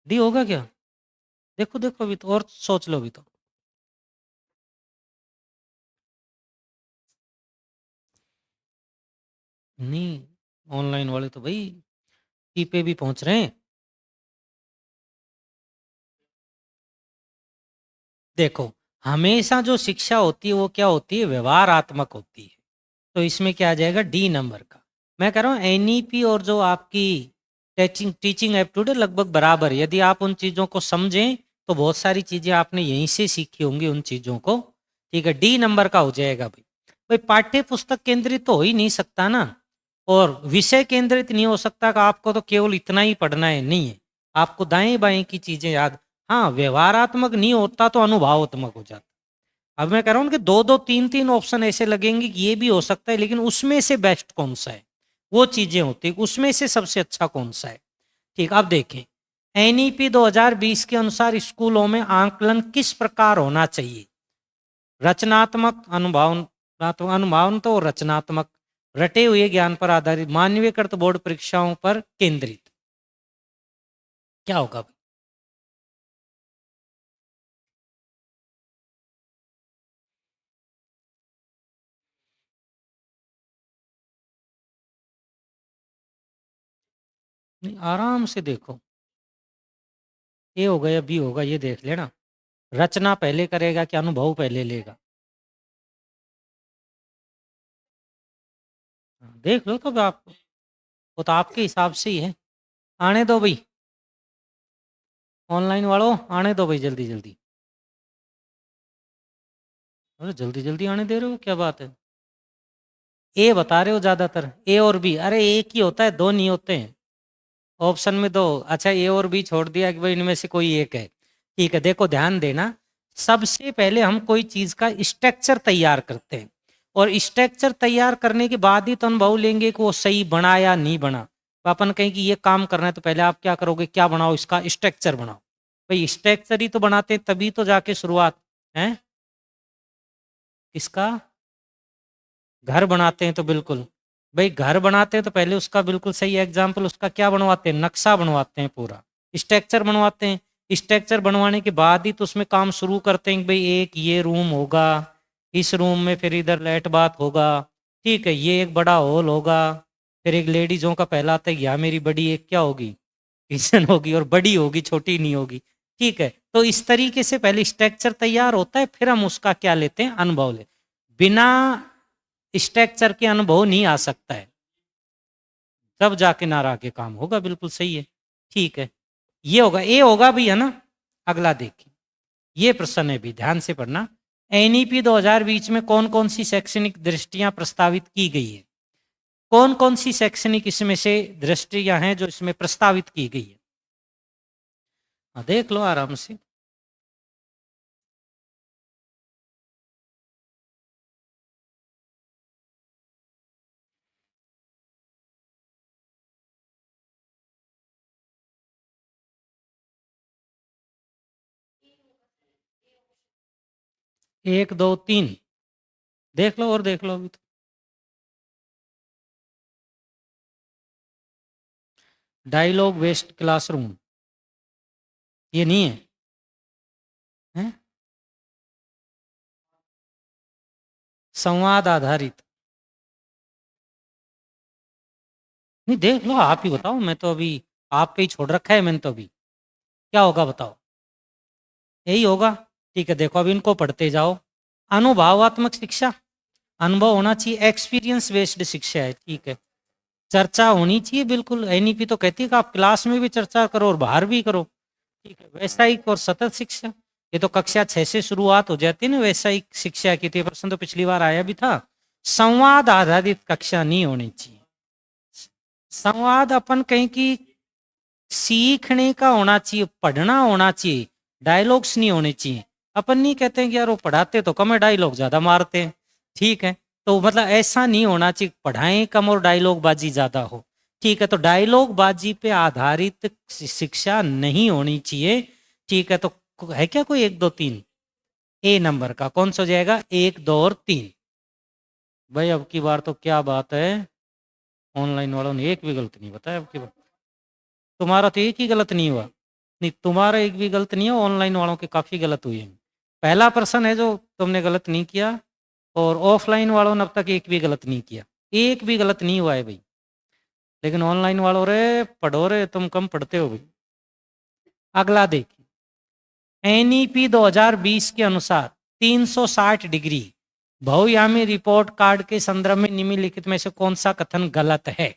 डी होगा क्या? देखो देखो अभी तो, और सोच लो अभी तो। नहीं, ऑनलाइन वाले तो भाई टी पे भी पहुंच रहे हैं। देखो, हमेशा जो शिक्षा होती है वो क्या होती है, व्यवहारात्मक होती है। तो इसमें क्या आ जाएगा? डी नंबर का। मैं कह रहा हूँ एनईपी और जो आपकी टीचिंग टीचिंग एप्टीट्यूड है, लगभग बराबर है। यदि आप उन चीज़ों को समझें तो बहुत सारी चीज़ें आपने यहीं से सीखी होंगी उन चीज़ों को। ठीक है, डी नंबर का हो जाएगा भाई। भाई पाठ्य पुस्तक केंद्रित तो हो ही नहीं सकता ना, और विषय केंद्रित नहीं हो सकता कि आपको तो केवल इतना ही पढ़ना है, नहीं है। आपको दाएं बाएं की चीज़ें याद। हाँ, व्यवहारात्मक नहीं होता तो अनुभवात्मक हो जाता। अब मैं कह रहा हूँ कि दो दो तीन तीन ऑप्शन ऐसे लगेंगे कि ये भी हो सकता है, लेकिन उसमें से बेस्ट कौन सा है, वो चीजें होती है, उसमें से सबसे अच्छा कौन सा है। ठीक, अब देखें। एनईपी 2020 के अनुसार स्कूलों में आकलन किस प्रकार होना चाहिए? रचनात्मक, अनुभावन तो रचनात्मक, रटे हुए ज्ञान पर आधारित, मानवीयकृत बोर्ड परीक्षाओं पर केंद्रित। क्या होगा? नहीं, आराम से देखो। ए होगा या बी होगा, ये देख लेना। रचना पहले करेगा कि अनुभव पहले लेगा? देख लो तो आप, वो तो आपके हिसाब से ही है। आने दो भाई, ऑनलाइन वालों आने दो भाई, जल्दी जल्दी। अरे जल्दी जल्दी आने दे रहे हो, क्या बात है? ए बता रहे हो ज्यादातर, ए और बी। अरे एक ही होता है, दो नहीं होते हैं ऑप्शन में, दो। अच्छा, ए और बी छोड़ दिया कि भाई इनमें से कोई एक है। ठीक है, देखो ध्यान देना। सबसे पहले हम कोई चीज का स्ट्रक्चर तैयार करते हैं, और स्ट्रक्चर तैयार करने के बाद ही तो अनुभव लेंगे कि वो सही बना या नहीं बना। तो अपन कहें कि ये काम करना है, तो पहले आप क्या करोगे, क्या बनाओ, इसका स्ट्रक्चर बनाओ। भाई स्ट्रक्चर ही तो बनाते हैं, तभी तो जाके शुरुआत है। किसका? घर बनाते हैं तो बिल्कुल। भाई घर बनाते हैं तो पहले उसका बिल्कुल सही एग्जाम्पल, उसका क्या बनवाते हैं, नक्शा बनवाते हैं, पूरा स्ट्रक्चर बनवाते हैं। स्ट्रक्चर बनवाने के बाद ही तो उसमें काम शुरू करते हैं कि भाई एक ये रूम होगा, इस रूम में फिर इधर लेट बाथ होगा, ठीक है, ये एक बड़ा हॉल होगा, फिर एक लेडीजों का पहला आता है यहाँ मेरी बड़ी एक क्या होगी, किचन होगी, और बड़ी होगी, छोटी नहीं होगी, ठीक है। तो इस तरीके से पहले स्ट्रक्चर तैयार होता है, फिर हम उसका क्या लेते हैं, अनुभव ले। बिना स्ट्रक्चर के अनुभव नहीं आ सकता है, तब जाके नारा के काम होगा, बिल्कुल सही है, ठीक है। ये होगा, ए होगा भी, है ना। अगला देखिए, ये प्रश्न है भी, ध्यान से पढ़ना। एनईपी 2020 में कौन कौन सी शैक्षणिक दृष्टियां प्रस्तावित की गई है? कौन कौन सी शैक्षणिक इसमें से दृष्टियां हैं जो इसमें प्रस्तावित की गई है? देख लो आराम से। एक दो तीन, देख लो और देख लो अभी तो। डायलॉग बेस्ड क्लासरूम, ये नहीं है, हैं? संवाद आधारित, नहीं देख लो, आप ही बताओ, मैं तो अभी आप पे ही छोड़ रखा है मैंने तो अभी। क्या होगा बताओ? यही होगा, ठीक है। देखो अब इनको पढ़ते जाओ। अनुभवात्मक शिक्षा, अनुभव होना चाहिए, एक्सपीरियंस बेस्ड शिक्षा है, ठीक है। चर्चा होनी चाहिए, बिल्कुल। एनईपी तो कहती है कि आप क्लास में भी चर्चा करो और बाहर भी करो, ठीक है। वैसायिक और सतत शिक्षा, ये तो कक्षा 6 से शुरुआत हो जाती है ना वैसायिक शिक्षा की, तो ये प्रश्न तो पिछली बार आया भी था। संवाद आधारित कक्षा नहीं होनी चाहिए। संवाद अपन कहीं की सीखने का होना चाहिए, पढ़ना होना चाहिए, डायलॉग्स नहीं होने चाहिए। अपन नहीं कहते हैं कि यार वो पढ़ाते तो कम है, डायलॉग ज्यादा मारते हैं, ठीक है। तो मतलब ऐसा नहीं होना चाहिए, पढ़ाएं कम और डायलॉग बाजी ज्यादा हो, ठीक है। तो डायलॉग बाजी पे आधारित शिक्षा नहीं होनी चाहिए, ठीक है। तो है क्या कोई एक दो तीन? ए नंबर का कौन सा हो जाएगा, एक दो और तीन? भाई अब की बार तो क्या बात है, ऑनलाइन वालों ने एक भी गलत नहीं बताया अब की बार। तुम्हारा तो एक ही गलत नहीं हुआ, नहीं तुम्हारा एक भी गलत नहीं है, ऑनलाइन वालों के काफी गलत हुए हैं। पहला प्रश्न है जो तुमने गलत नहीं किया, और ऑफलाइन वालों ने अब तक एक भी गलत नहीं किया, एक भी गलत नहीं हुआ है भाई। लेकिन ऑनलाइन वालों रे पढ़ो रे, तुम कम पढ़ते हो भाई। अगला देखिए, एनईपी 2020 के अनुसार 360 डिग्री बहुयामी रिपोर्ट कार्ड के संदर्भ में निम्नलिखित में से कौन सा कथन गलत है?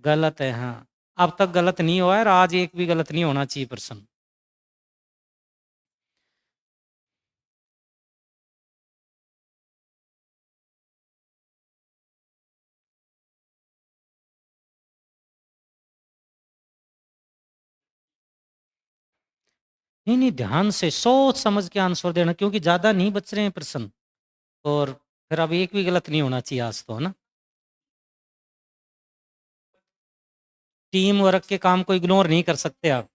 गलत है, हाँ। अब तक गलत नहीं हुआ है और आज एक भी गलत नहीं होना चाहिए प्रश्न। नहीं नहीं, ध्यान से सोच समझ के आंसर देना, क्योंकि ज्यादा नहीं बच रहे हैं प्रश्न, और फिर अब एक भी गलत नहीं होना चाहिए आज तो, है ना। टीम वर्क के काम को इग्नोर नहीं कर सकते आप,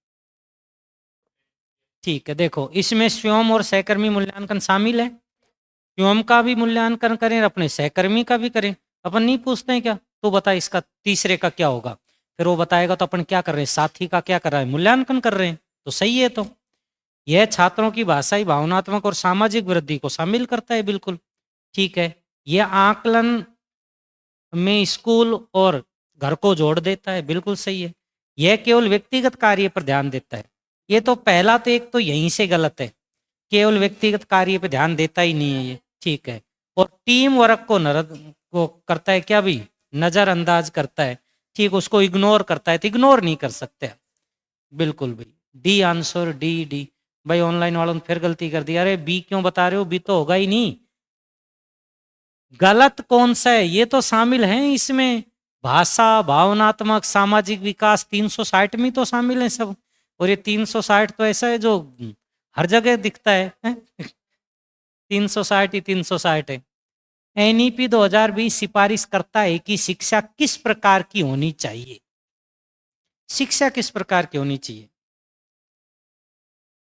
ठीक है। देखो इसमें स्वयं और सहकर्मी मूल्यांकन शामिल है, स्वयं का भी मूल्यांकन करें और अपने सहकर्मी का भी करें। अपन नहीं पूछते हैं क्या, तो बता इसका तीसरे का क्या होगा, फिर वो बताएगा तो अपन क्या कर रहे हैं, साथी का क्या कर रहा है, मूल्यांकन कर रहे हैं, तो सही है। तो यह छात्रों की भाषाई भावनात्मक और सामाजिक वृद्धि को शामिल करता है, बिल्कुल ठीक है। यह आकलन में स्कूल और घर को जोड़ देता है, बिल्कुल सही है। यह केवल व्यक्तिगत कार्य पर ध्यान देता है, ये तो पहला तो एक तो यहीं से गलत है, केवल व्यक्तिगत कार्य पर ध्यान देता ही नहीं है ये, ठीक है। और टीम वर्क को को करता है क्या भी, नजरअंदाज करता है, ठीक, उसको इग्नोर करता है, तो इग्नोर नहीं कर सकते, बिल्कुल भाई। D answer, D D. भाई ऑनलाइन वालों ने फिर गलती कर दी, अरे बी क्यों बता रहे हो, बी तो होगा ही नहीं। गलत कौन सा है, ये तो शामिल है इसमें, भाषा भावनात्मक सामाजिक विकास 360 में तो शामिल है सब, और ये 360 तो ऐसा है जो हर जगह दिखता है 360 ही 360 है। एनईपी 2020 सिफारिश करता है कि शिक्षा किस प्रकार की होनी चाहिए, शिक्षा किस प्रकार की होनी चाहिए?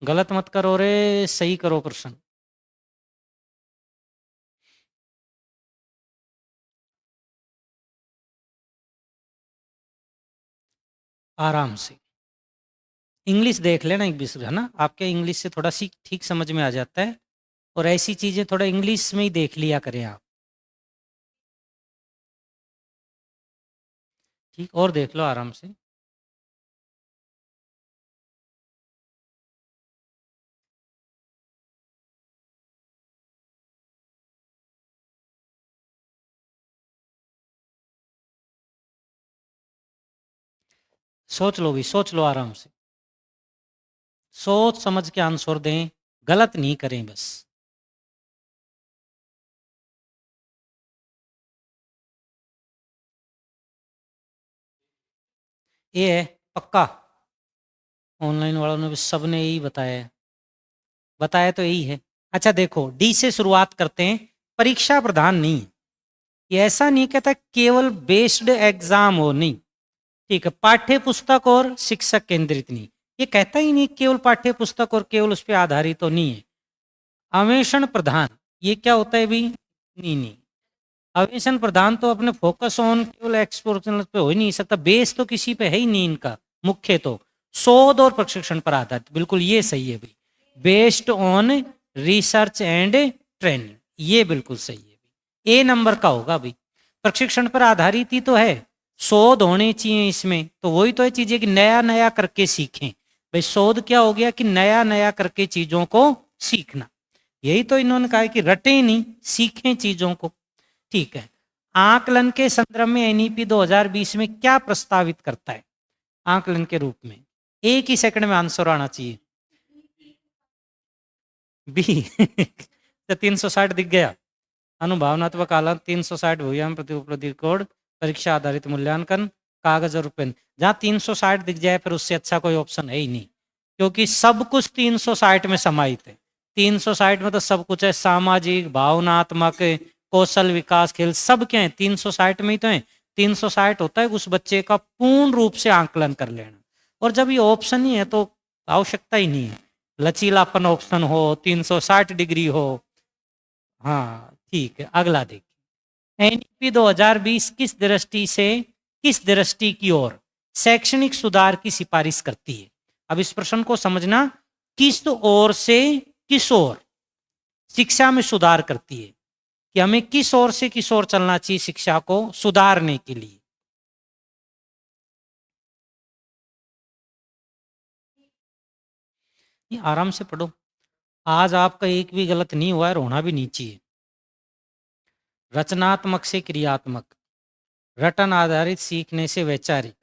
गलत मत करो रे, सही करो प्रश्न, आराम से। इंग्लिश देख लेना एक बीस, है ना, आपके इंग्लिश से थोड़ा सी ठीक समझ में आ जाता है, और ऐसी चीजें थोड़ा इंग्लिश में ही देख लिया करें आप। ठीक, और देख लो आराम से। सोच लो भी, सोच लो आराम से, सोच समझ के आंसर दें, गलत नहीं करें बस। ये है पक्का, ऑनलाइन वालों ने भी सबने यही बताया है, बताया तो यही है। अच्छा देखो, डी से शुरुआत करते हैं। परीक्षा प्रधान नहीं है, ये ऐसा नहीं कहता केवल बेस्ड एग्जाम हो, नहीं। ठीक है, पाठ्य पुस्तक और शिक्षक केंद्रित नहीं, ये कहता ही नहीं केवल पाठ्य पुस्तक और केवल उस पर आधारित तो नहीं है। अन्वेषण प्रधान, ये क्या होता है भी, नहीं नहीं, अन्वेषण प्रधान तो अपने फोकस ऑन केवल एक्सपोर्शनल पे हो ही नहीं सकता, बेस तो किसी पे है ही नहीं इनका, मुख्य तो शोध और प्रशिक्षण पर आधारित, बिल्कुल ये सही है भाई, based on research and training, ये बिल्कुल सही है, ए नंबर का होगा भाई। प्रशिक्षण पर आधारित ही तो है, शोध होने चाहिए इसमें, तो वही तो है चीजें कि नया नया करके सीखें भाई, शोध क्या हो गया कि नया नया करके चीजों को सीखना, यही तो इन्होंने कहा है कि रटे नहीं, सीखें चीजों को। ठीक है, आकलन के संदर्भ में एनईपी 2020 में क्या प्रस्तावित करता है आकलन के रूप में, एक ही सेकंड में आंसर आना चाहिए। बी तो 360 दिख गया, अनुभवनात्मक आकलन 360 भूयाम प्रति उपलब्धि रिकॉर्ड, परीक्षा आधारित मूल्यांकन, कागज और पेन, जहाँ 360 दिख जाए फिर उससे अच्छा कोई ऑप्शन है ही नहीं, क्योंकि सब कुछ 360 में समाहित है। 360 में तो सब कुछ है, सामाजिक, भावनात्मक, कौशल विकास, खेल, सब क्या है 360 में ही तो है। 360 होता है उस बच्चे का पूर्ण रूप से आकलन कर लेना, और जब ये ऑप्शन ही है तो आवश्यकता ही नहीं है, लचीलापन ऑप्शन हो, 360 डिग्री हो। हाँ ठीक है, अगला देखिए, एनईपी 2020 किस दृष्टि की ओर शैक्षणिक सुधार की सिफारिश करती है। अब इस प्रश्न को समझना, किस ओर से किस ओर शिक्षा में सुधार करती है, कि हमें किस ओर से किस ओर चलना चाहिए शिक्षा को सुधारने के लिए। ये आराम से पढ़ो, आज आपका एक भी गलत नहीं हुआ है, रोना भी नहीं चाहिए। रचनात्मक से क्रियात्मक, रटन आधारित सीखने से वैचारिक,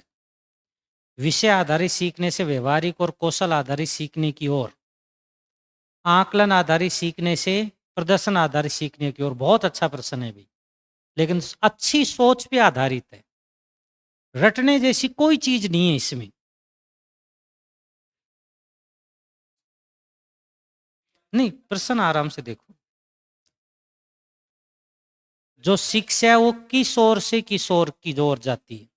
विषय आधारित सीखने से व्यवहारिक और कौशल आधारित सीखने की ओर, आकलन आधारित सीखने से प्रदर्शन आधारित सीखने की ओर। बहुत अच्छा प्रश्न है भी, लेकिन अच्छी सोच पे आधारित है, रटने जैसी कोई चीज नहीं है इसमें। नहीं, प्रश्न आराम से देखो, जो शिक्षा है वो किस ओर से किस ओर की ओर जाती है।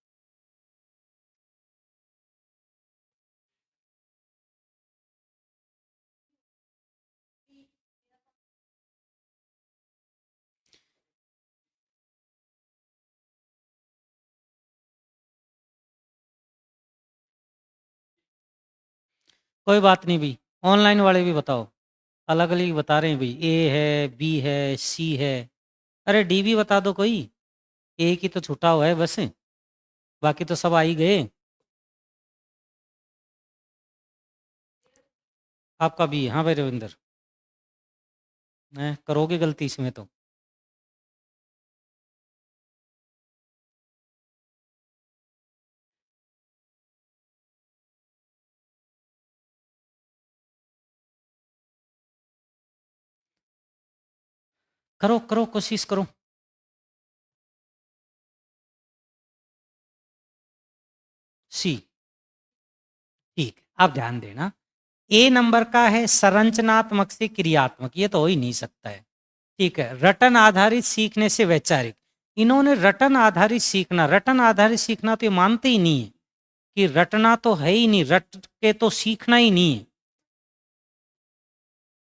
कोई बात नहीं भाई, ऑनलाइन वाले भी बताओ, अलग अलग बता रहे हैं भाई, ए है, बी है, सी है, अरे डी भी बता दो कोई, एक ही तो छूटा हुआ है बस, बाकी तो सब आ ही गए। आपका बी, हाँ भाई रविंदर, करोगे गलती इसमें तो। करो करो, कोशिश करो। सी, ठीक, अब ध्यान देना, ए नंबर का है संरचनात्मक से क्रियात्मक, ये तो हो ही नहीं सकता है। ठीक है, रटन आधारित सीखने से वैचारिक, इन्होंने रटन आधारित सीखना, रटन आधारित सीखना तो ये मानते ही नहीं है कि रटना तो है ही नहीं, रट के तो सीखना ही नहीं है।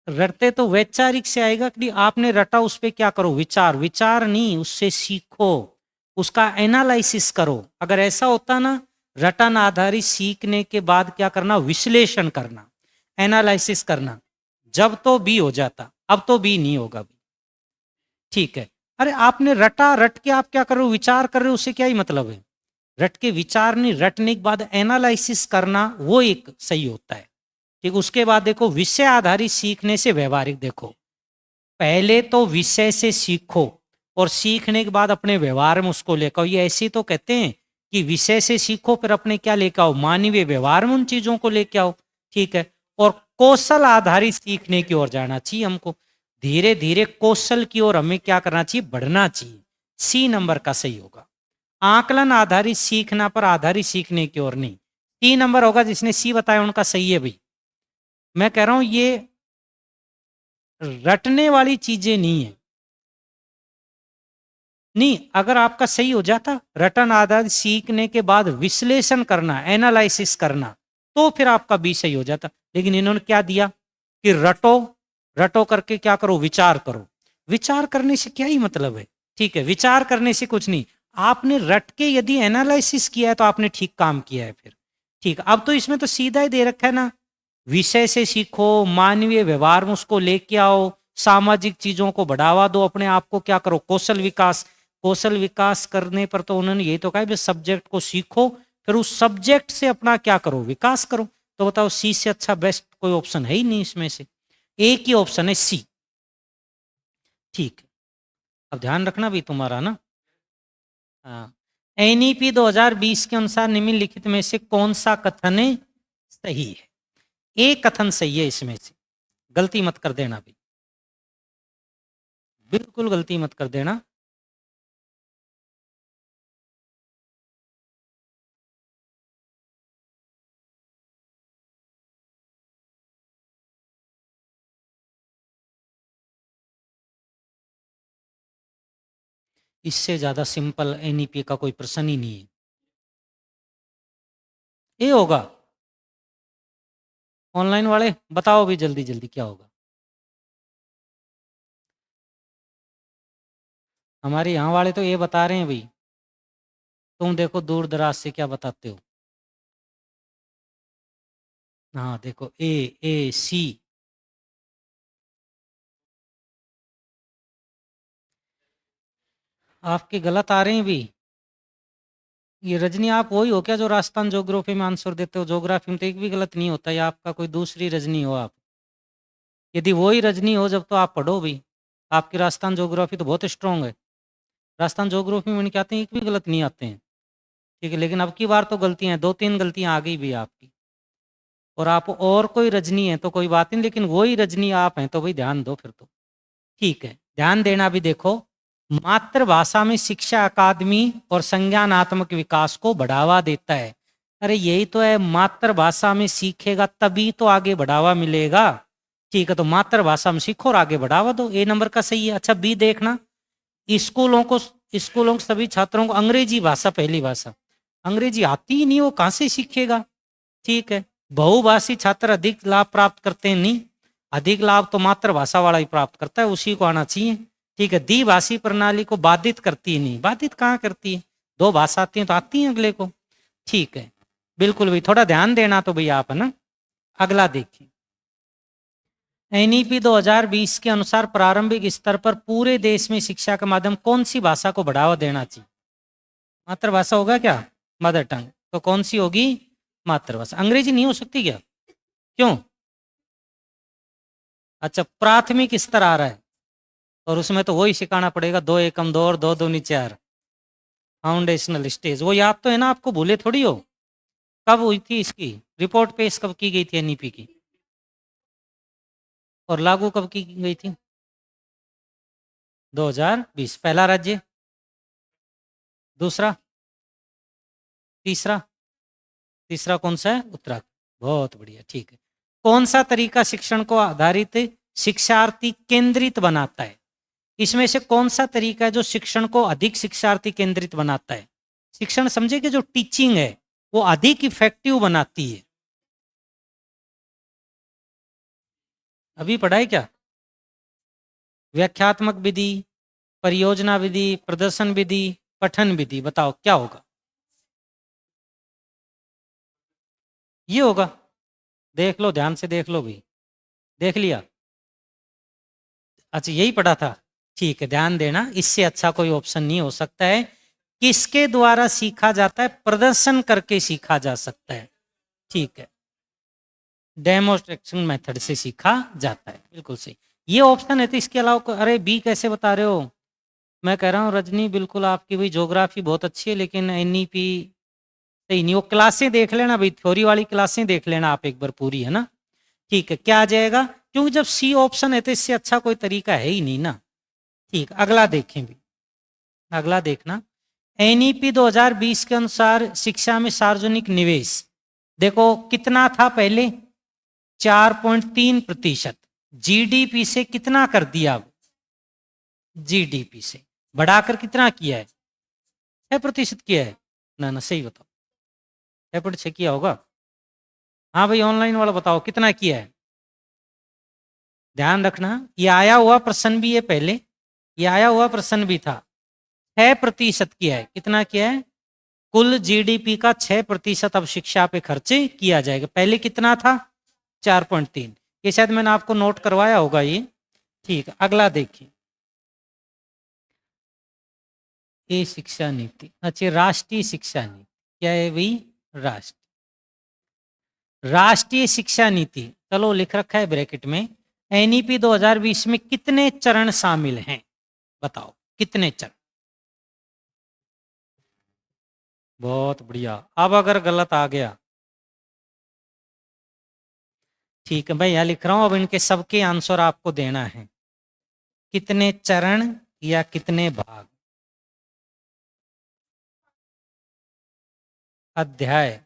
रटते तो वैचारिक से आएगा कि आपने रटा, उस पर क्या करो, विचार, विचार नहीं, उससे सीखो, उसका एनालिसिस करो। अगर ऐसा होता ना, रटन आधारित सीखने के बाद क्या करना, विश्लेषण करना, एनालिसिस करना। जब तो बी हो जाता, अब तो बी नहीं होगा भी। ठीक है। अरे आपने रटा, रट के आप क्या कर रहे हो, विचार कर रहे हो, उससे क्या ही मतलब है। रट के विचार नहीं, रटने के बाद एनालिसिस करना वो एक सही होता है। ठीक, उसके बाद देखो विषय आधारित सीखने से व्यवहारिक। देखो पहले तो विषय से सीखो और सीखने के बाद अपने व्यवहार में उसको लेकर आओ। ये ऐसे तो कहते हैं कि विषय से सीखो फिर अपने क्या लेकर आओ, मानवीय व्यवहार में उन चीजों को लेकर आओ। ठीक है। और कौशल आधारित सीखने की ओर जाना चाहिए हमको। धीरे धीरे कौशल की ओर हमें क्या करना चाहिए, बढ़ना चाहिए। सी नंबर का सही होगा। आकलन आधारित सीखना पर आधारित सीखने की ओर नहीं। 3 नंबर होगा, जिसने सी बताया उनका सही है भाई। मैं कह रहा हूं ये रटने वाली चीजें नहीं है। नहीं, अगर आपका सही हो जाता रटन आधारित सीखने के बाद विश्लेषण करना, एनालिसिस करना, तो फिर आपका बी सही हो जाता। लेकिन इन्होंने क्या दिया कि रटो, रटो करके क्या करो, विचार करो। विचार करने से क्या ही मतलब है। ठीक है, विचार करने से कुछ नहीं। आपने रट के यदि एनालिसिस किया है तो आपने ठीक काम किया है फिर। ठीक, अब तो इसमें तो सीधा ही दे रखा है ना, विषय से सीखो, मानवीय व्यवहार में उसको लेके आओ, सामाजिक चीजों को बढ़ावा दो, अपने आप को क्या करो, कौशल विकास। कौशल विकास करने पर तो उन्होंने ये तो कहा सब्जेक्ट को सीखो, फिर उस सब्जेक्ट से अपना क्या करो, विकास करो। तो बताओ सी से अच्छा बेस्ट कोई ऑप्शन है ही नहीं इसमें से, एक ही ऑप्शन है सी। ठीक है, अब ध्यान रखना भी तुम्हारा ना। हाँ, एनईपी 2020 के अनुसार निम्नलिखित में से कौन सा कथन सही है। एक कथन सही है इसमें से, गलती मत कर देना भी, बिल्कुल गलती मत कर देना। इससे ज्यादा सिंपल एनईपी का कोई प्रश्न ही नहीं है। ये होगा। ऑनलाइन वाले बताओ भी जल्दी जल्दी क्या होगा। हमारे यहाँ वाले तो ये बता रहे हैं भाई, तुम देखो दूर दराज से क्या बताते हो। हाँ देखो ए सी। आपके गलत आ रहे हैं भी। ये रजनी आप वही हो क्या जो राजस्थान ज्योग्राफी में आंसर देते हो, ज्योग्राफी में तो एक भी गलत नहीं होता, या आपका कोई दूसरी रजनी हो आप। यदि वही रजनी हो जब तो आप पढ़ो भी। आपकी राजस्थान ज्योग्राफी तो बहुत स्ट्रांग है। राजस्थान ज्योग्राफी में क्या आते हैं, एक भी गलत नहीं आते हैं। ठीक है, लेकिन अब की बार तो गलतियां, 2-3 गलतियां आ गई भी आपकी। और आप और कोई रजनी है तो कोई बात नहीं, लेकिन वही रजनी आप हैं तो भाई ध्यान दो फिर तो। ठीक है, ध्यान देना भी। देखो मातृभाषा में शिक्षा अकादमी और संज्ञानात्मक विकास को बढ़ावा देता है। अरे यही तो है, मातृभाषा में सीखेगा तभी तो आगे बढ़ावा मिलेगा। ठीक है, तो मातृभाषा में सीखो और आगे बढ़ावा दो। ए नंबर का सही है। अच्छा बी देखना, स्कूलों को सभी छात्रों को अंग्रेजी भाषा पहली भाषा, अंग्रेजी आती ही नहीं, वो कहाँ से सीखेगा। ठीक है, बहुभाषी छात्र अधिक लाभ प्राप्त करते हैं, नहीं, अधिक लाभ तो मातृभाषा वाला ही प्राप्त करता है, उसी को आना चाहिए। ठीक है, द्विभाषी प्रणाली को बाधित करती है, नहीं बाधित कहाँ करती है, दो भाषा आती है तो आती है अगले को। ठीक है, बिल्कुल भाई, थोड़ा ध्यान देना तो भैया आप, है ना। अगला देखिए, एनईपी 2020 के अनुसार प्रारंभिक स्तर पर पूरे देश में शिक्षा का माध्यम कौन सी भाषा को बढ़ावा देना चाहिए। मातृभाषा होगा क्या, मदर टंग, तो कौन सी होगी, मातृभाषा। अंग्रेजी नहीं हो सकती क्या, क्यों। अच्छा प्राथमिक स्तर आ रहा है और उसमें तो वही सिखाना पड़ेगा, 2 एकम 2 और 2 दूनी 4, फाउंडेशनल स्टेज। वो याद तो है ना आपको, भूले थोड़ी हो। कब हुई थी इसकी रिपोर्ट, पेश कब की गई थी एनईपी की, और लागू कब की गई थी, 2020। पहला राज्य, दूसरा, तीसरा, तीसरा कौन सा है, उत्तराखंड। बहुत बढ़िया, ठीक है। कौन सा तरीका शिक्षण को आधारित शिक्षार्थी केंद्रित बनाता है। इसमें से कौन सा तरीका है जो शिक्षण को अधिक शिक्षार्थी केंद्रित बनाता है। शिक्षण समझे कि जो टीचिंग है वो अधिक इफेक्टिव बनाती है। अभी पढ़ाई क्या, व्याख्यात्मक विधि, परियोजना विधि, प्रदर्शन विधि, पठन विधि, बताओ क्या होगा। ये होगा, देख लो ध्यान से, देख लो भाई, देख लिया। अच्छा यही पढ़ा था, ठीक है, ध्यान देना, इससे अच्छा कोई ऑप्शन नहीं हो सकता है। किसके द्वारा सीखा जाता है? प्रदर्शन करके सीखा जा सकता है, ठीक है, डेमोस्ट्रेशन मेथड से सीखा जाता है, बिल्कुल सही। ये ऑप्शन है, तो इसके अलावा अरे बी कैसे बता रहे हो? मैं कह रहा हूँ रजनी, बिल्कुल आपकी भाई ज्योग्राफी बहुत अच्छी है, लेकिन एनईपी सही नहीं। वो क्लासें देख लेना भाई, थ्योरी वाली क्लासें देख लेना आप एक बार पूरी, है ना, ठीक है। क्या आ जाएगा? क्योंकि जब सी ऑप्शन है तो इससे अच्छा कोई तरीका है ही नहीं ना। ठीक, अगला देखें भी, अगला देखना। एनईपी 2020 के अनुसार शिक्षा में सार्वजनिक निवेश देखो कितना था पहले, 4.3%। जीडीपी से कितना कर दिया अब? जीडीपी से बढ़ाकर कितना किया है? 6% किया है ना? ना सही बताओ, 6.6 किया होगा। हाँ भाई ऑनलाइन वाला बताओ कितना किया है। ध्यान रखना, ये आया हुआ प्रश्न भी है पहले, ये आया हुआ प्रश्न भी था। 6% किया है, कितना किया है? कुल जीडीपी का 6% अब शिक्षा पे खर्चे किया जाएगा। पहले कितना था? 4.3। ये शायद मैंने आपको नोट करवाया होगा ये, ठीक है। अगला देखिए, ये शिक्षा नीति, अच्छा राष्ट्रीय शिक्षा नीति क्या है भाई? राष्ट्रीय शिक्षा नीति, चलो लिख रखा है ब्रैकेट में। एनईपी 2020 में कितने चरण शामिल हैं? बताओ कितने चरण? बहुत बढ़िया। अब अगर गलत आ गया, ठीक है, मैं यहाँ लिख रहा हूं, अब इनके सबके आंसर आपको देना है। कितने चरण या कितने भाग? अध्याय,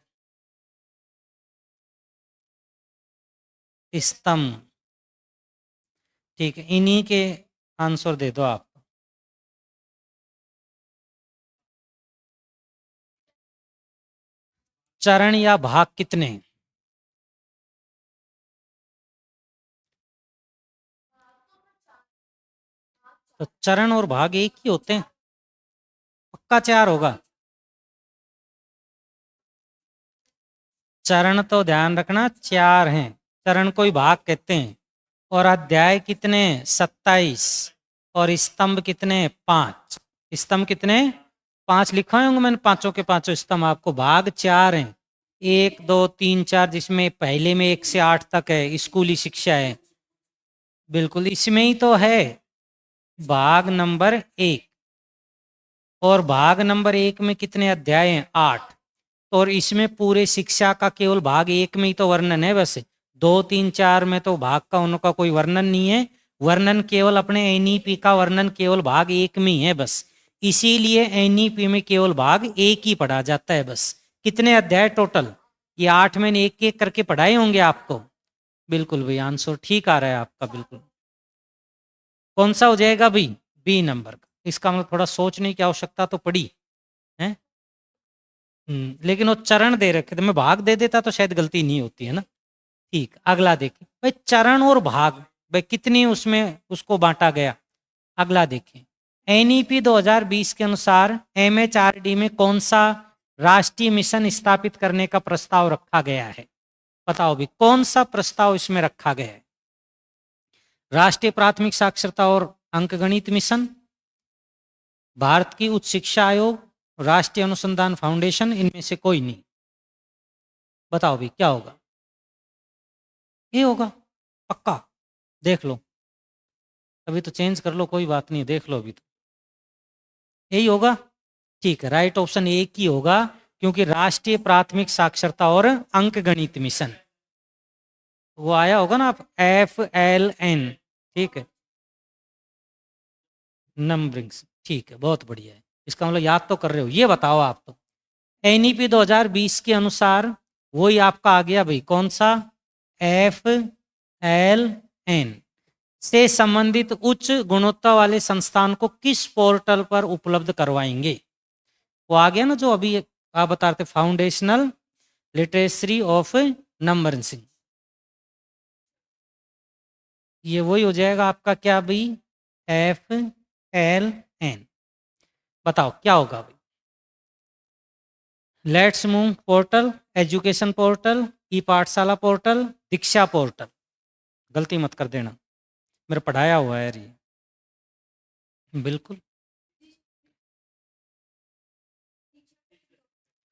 स्तंभ, ठीक है, इन्हीं के आंसर दे दो आप। चरण या भाग कितने? तो चरण और भाग एक ही होते हैं, पक्का 4 होगा। चरण तो ध्यान रखना 4 हैं, चरण को ही भाग कहते हैं। और अध्याय कितने? 27। और स्तंभ कितने? 5। स्तंभ कितने? 5 लिखा होंगे मैंने, पांचों के पांचों स्तंभ। आपको भाग 4 हैं, 1 2 3 4, जिसमें पहले में 1 से 8 तक है, स्कूली शिक्षा है, बिल्कुल इसमें ही तो है भाग नंबर 1। और भाग नंबर 1 में कितने अध्याय हैं? 8। और इसमें पूरे शिक्षा का केवल भाग 1 में ही तो वर्णन है, बस 2 3 4 में तो भाग का उनका कोई वर्णन नहीं है। वर्णन केवल अपने एनईपी का वर्णन केवल भाग 1 में ही है बस। इसीलिए एनईपी में केवल भाग 1 ही पढ़ा जाता है बस। कितने अध्याय टोटल? ये 8 में एक एक करके पढ़ाए होंगे आपको। बिल्कुल भाई, आंसर ठीक आ रहा है आपका, बिल्कुल। कौन सा हो जाएगा भाई? बी नंबर का। इसका मतलब थोड़ा सोचने की आवश्यकता तो पड़ी है। लेकिन वो चरण दे रखे थे, मैं भाग दे देता तो शायद गलती नहीं होती, है ना। ठीक, अगला देखिए भाई, चरण और भाग भाई कितनी उसमें उसको बांटा गया। अगला देखिए, एनईपी 2020 के अनुसार एमएचआरडी में कौन सा राष्ट्रीय मिशन स्थापित करने का प्रस्ताव रखा गया है? बताओ भी कौन सा प्रस्ताव इसमें रखा गया है? राष्ट्रीय प्राथमिक साक्षरता और अंकगणित मिशन, भारत की उच्च शिक्षा आयोग, राष्ट्रीय अनुसंधान फाउंडेशन, इनमें से कोई नहीं। बताओ भी क्या होगा? ये होगा पक्का, देख लो, अभी तो चेंज कर लो, कोई बात नहीं, देख लो अभी तो यही होगा। ठीक है, राइट ऑप्शन एक ही होगा, क्योंकि राष्ट्रीय प्राथमिक साक्षरता और अंक गणित मिशन, वो आया होगा ना, आप FLN, ठीक है, नंबरिंग्स, ठीक है, बहुत बढ़िया है। इसका मतलब याद तो कर रहे हो। ये बताओ आप तो, एनईपी 2020 के अनुसार वही आपका आ गया भाई, कौन सा? FLN से संबंधित उच्च गुणवत्ता वाले संस्थान को किस पोर्टल पर उपलब्ध करवाएंगे? वो आ गया ना जो अभी आप बता रहे थे, foundational literacy of number Singh. ये वही हो जाएगा आपका क्या भाई? FLN। बताओ क्या होगा भाई? Let's move portal, education portal, e Pathshala portal, Diksha portal. गलती मत कर देना, मेरा पढ़ाया हुआ है यार ये। बिल्कुल,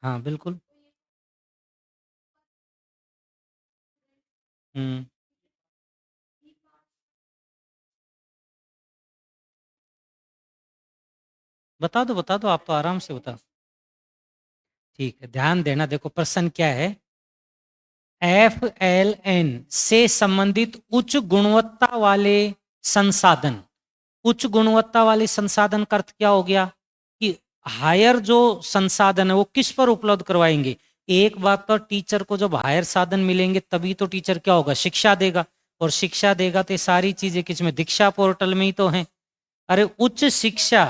हाँ बिल्कुल। हम्म, बता दो, आप तो आराम से बता। ठीक है, ध्यान देना, देखो प्रश्न क्या है। FLN से संबंधित उच्च गुणवत्ता वाले संसाधन। उच्च गुणवत्ता वाले संसाधन का अर्थ क्या हो गया कि हायर जो संसाधन है वो किस पर उपलब्ध करवाएंगे। एक बात तो, टीचर को जब हायर साधन मिलेंगे तभी तो टीचर क्या होगा, शिक्षा देगा। और शिक्षा देगा तो ये सारी चीजें किसमें, दीक्षा पोर्टल में ही तो हैं। अरे उच्च शिक्षा,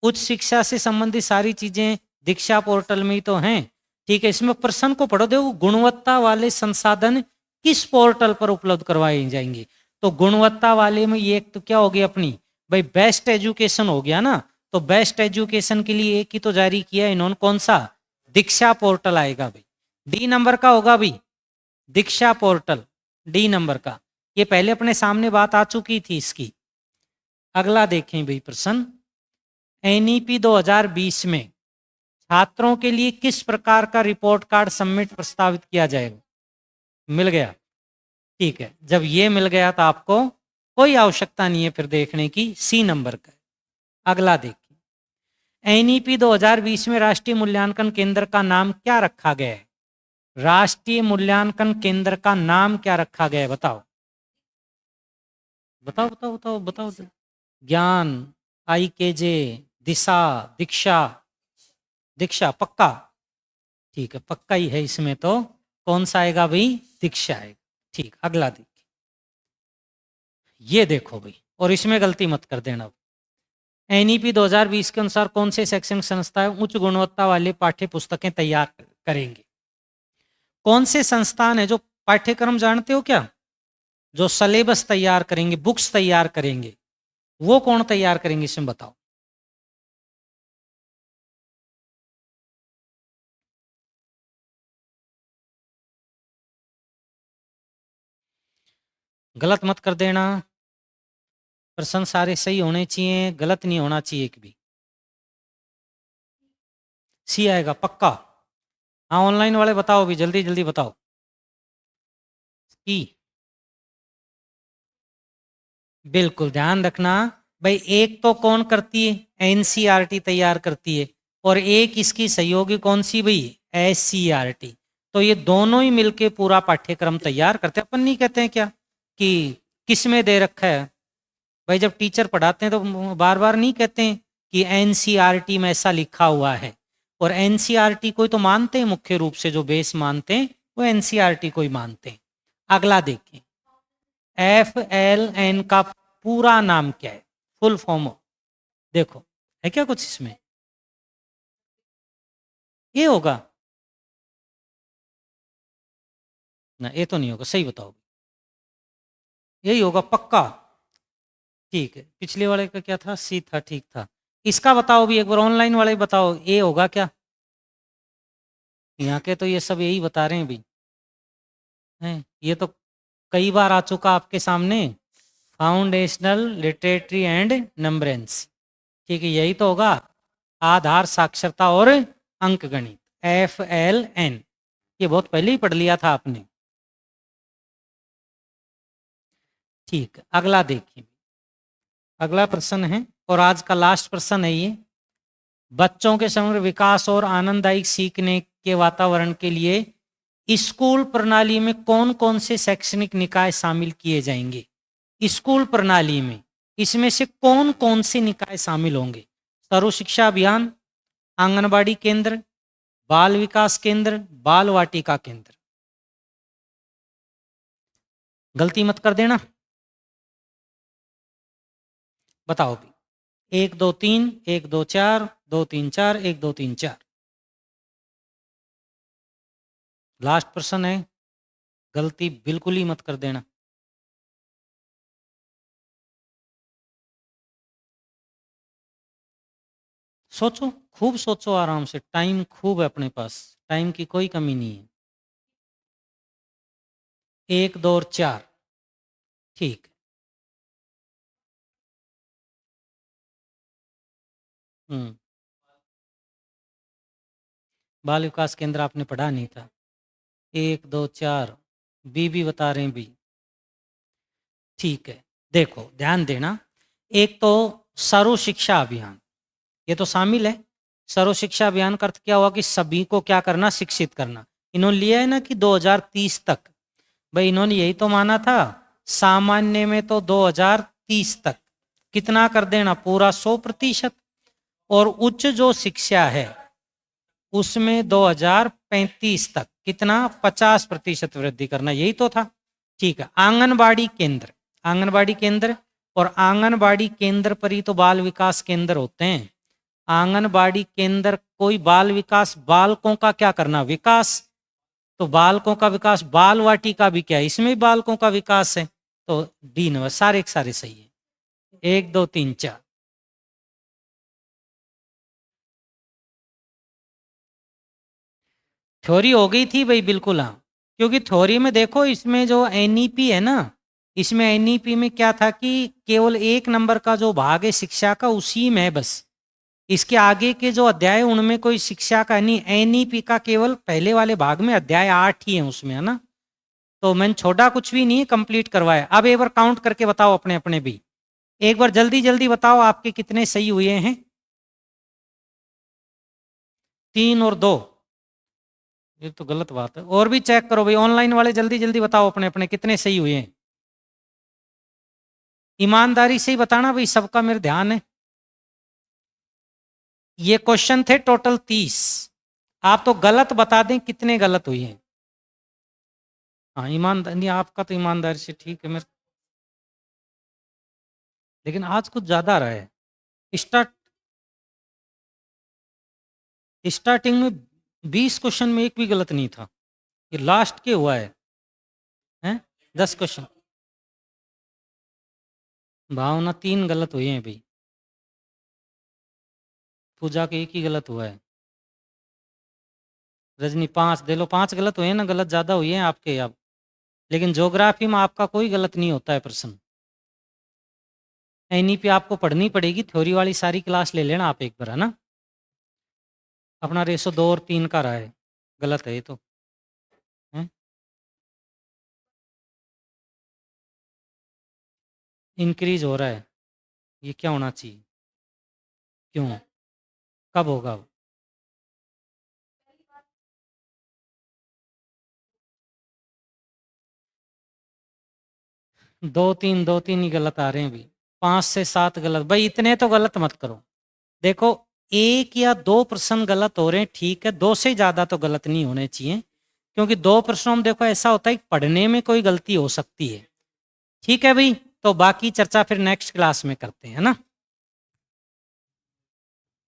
उच्च शिक्षा से संबंधित सारी चीजें दीक्षा पोर्टल में ही तो हैं। ठीक है, इसमें प्रश्न को पढ़ो, देखो गुणवत्ता वाले संसाधन किस पोर्टल पर उपलब्ध करवाए जाएंगे। तो गुणवत्ता वाले में ये एक तो क्या होगी अपनी, भाई बेस्ट एजुकेशन हो गया ना। तो बेस्ट एजुकेशन के लिए एक ही तो जारी किया इन्होंने, कौन सा, दीक्षा पोर्टल आएगा भाई। डी नंबर का होगा भाई, दीक्षा पोर्टल, डी नंबर का। ये पहले अपने सामने बात आ चुकी थी इसकी। अगला देखें भाई प्रश्न, NEP 2020 में छात्रों के लिए किस प्रकार का रिपोर्ट कार्ड सबमिट प्रस्तावित किया जाएगा। मिल गया, ठीक है। जब ये मिल गया तो आपको कोई आवश्यकता नहीं है फिर देखने की, सी नंबर का। अगला देखिए, NEP 2020 में राष्ट्रीय मूल्यांकन केंद्र का नाम क्या रखा गया है। राष्ट्रीय मूल्यांकन केंद्र का नाम क्या रखा गया है, बताओ बताओ बताओ बताओ बताओ। ज्ञान, IKJ, दिशा, दीक्षा, दीक्षा पक्का। ठीक है, पक्का ही है इसमें तो। कौन सा आएगा भाई, दीक्षा आएगा। ठीक, अगला देखिए, ये देखो भाई, और इसमें गलती मत कर देना। NEP 2020 के अनुसार कौन से शैक्षणिक संस्थाएं उच्च गुणवत्ता वाले पाठ्य पुस्तकें तैयार करेंगे। कौन से संस्थान है जो पाठ्यक्रम जानते हो क्या, जो सिलेबस तैयार करेंगे, बुक्स तैयार करेंगे, वो कौन तैयार करेंगे इसमें बताओ। गलत मत कर देना, प्रश्न सारे सही होने चाहिए, गलत नहीं होना चाहिए एक भी। सी आएगा पक्का। हाँ ऑनलाइन वाले बताओ भी, जल्दी जल्दी बताओ। ई, बिल्कुल ध्यान रखना भाई, एक तो कौन करती है, NCERT तैयार करती है, और एक इसकी सहयोगी कौन सी भाई, SCERT। तो ये दोनों ही मिलके पूरा पाठ्यक्रम तैयार करते हैं। अपन नहीं कहते हैं क्या कि किस में दे रखा है। भाई जब टीचर पढ़ाते हैं तो बार बार नहीं कहते हैं कि NCERT में ऐसा लिखा हुआ है। और NCERT को ही तो मानते हैं, मुख्य रूप से जो बेस मानते हैं वो NCERT को ही मानते हैं। अगला देखें, FLN का पूरा नाम क्या है, फुल फॉर्म। देखो है क्या कुछ इसमें, ये होगा ना, ये तो नहीं होगा, सही बताओ। यही होगा पक्का। ठीक है, पिछले वाले का क्या था, सी था, ठीक था। इसका बताओ भी एक बार, ऑनलाइन वाले बताओ, ये होगा क्या। यहाँ के तो ये सब यही बता रहे हैं भी, हैं ये तो कई बार आ चुका आपके सामने, फाउंडेशनल लिटरेटरी एंड नंबरेंस। ठीक है, यही तो होगा, आधार साक्षरता और अंक गणित, FLN। ये बहुत पहले ही पढ़ लिया था आपने। ठीक, अगला देखिए, अगला प्रश्न है और आज का लास्ट प्रश्न है ये। बच्चों के समग्र विकास और आनंददायक सीखने के वातावरण के लिए स्कूल प्रणाली में कौन कौन से शैक्षणिक निकाय शामिल किए जाएंगे। स्कूल प्रणाली में इसमें से कौन कौन से निकाय शामिल होंगे। सर्व शिक्षा अभियान, आंगनबाड़ी केंद्र, बाल विकास केंद्र, बाल वाटिका केंद्र। गलती मत कर देना, बताओ भी। 1 2 3, 1 2 4, 2 3 4, 1 2 3 4। लास्ट प्रश्न है, गलती बिल्कुल ही मत कर देना। सोचो, खूब सोचो आराम से, टाइम खूब है अपने पास, टाइम की कोई कमी नहीं है। 1 2 और 4, ठीक। बाल विकास केंद्र आपने पढ़ा नहीं था। 1 2 4 बी भी बता रहे हैं बी, ठीक है। देखो ध्यान देना, एक तो सर्व शिक्षा अभियान, ये तो शामिल है। सर्व शिक्षा अभियान का अर्थ क्या हुआ कि सभी को क्या करना, शिक्षित करना। इन्होंने लिया है ना कि 2030 तक, भाई इन्होंने यही तो माना था सामान्य में तो 2030 तक कितना कर देना, पूरा 100%। और उच्च जो शिक्षा है उसमें 2035 तक कितना, 50% वृद्धि करना, यही तो था। ठीक है। आंगनबाड़ी केंद्र, आंगनबाड़ी केंद्र और आंगनबाड़ी केंद्र पर ही तो बाल विकास केंद्र होते हैं। आंगनबाड़ी केंद्र कोई बाल विकास, बालकों का क्या करना, विकास। तो बालकों का विकास, बाल वाटिका भी क्या है, इसमें भी बालकों का विकास है। तो डी नंबर सारे के सारे सही है। 1 2 3 4। थ्योरी हो गई थी भाई, बिल्कुल हाँ। क्योंकि थ्योरी में देखो, इसमें जो एनईपी है ना, इसमें एनईपी में क्या था कि केवल 1 नंबर का जो भाग है शिक्षा का उसी में है बस। इसके आगे के जो अध्याय है उनमें कोई शिक्षा का नहीं। एनईपी का केवल पहले वाले भाग में अध्याय 8 ही है उसमें, है ना। तो मैंने छोटा कुछ भी नहीं कंप्लीट करवाया। अब एक बार काउंट करके बताओ अपने अपने भी, एक बार जल्दी जल्दी बताओ आपके कितने सही हुए हैं। 3 और 2, ये तो गलत बात है। और भी चेक करो भाई, ऑनलाइन वाले जल्दी जल्दी बताओ अपने अपने कितने सही हुए हैं। ईमानदारी से ही बताना भाई, सबका मेरे ध्यान है। ये क्वेश्चन थे टोटल 30, आप तो गलत बता दें कितने गलत हुए हैं। हाँ ईमानदारी, आपका तो ईमानदारी से ठीक है मेरे, लेकिन आज कुछ ज्यादा रहा है। स्टार्ट स्टार्टिंग में 20 क्वेश्चन में एक भी गलत नहीं था, ये लास्ट के हुआ है 10 क्वेश्चन। भावना 3 गलत हुए हैं भाई, पूजा के 1 ही गलत हुआ है। रजनी 5 दे लो, 5 गलत हुए हैं ना, गलत ज्यादा हुए हैं आपके अब। लेकिन ज्योग्राफी में आपका कोई गलत नहीं होता है प्रश्न। एनईपी आपको पढ़नी पड़ेगी, थ्योरी वाली सारी क्लास ले लेना आप एक बार, है ना। अपना रेशो 2 और 3 का रहा है, गलत है ये तो है? इंक्रीज हो रहा है, ये क्या होना चाहिए, क्यों, कब होगा वो? 2 3 ही गलत आ रहे हैं भाई, 5 से 7 गलत भाई, इतने तो गलत मत करो। देखो 1 या 2 प्रश्न गलत हो रहे हैं, ठीक है, 2 से ज्यादा तो गलत नहीं होने चाहिए। क्योंकि 2 प्रश्नों में देखो ऐसा होता है कि पढ़ने में कोई गलती हो सकती है। ठीक है भाई, तो बाकी चर्चा फिर नेक्स्ट क्लास में करते हैं, है ना।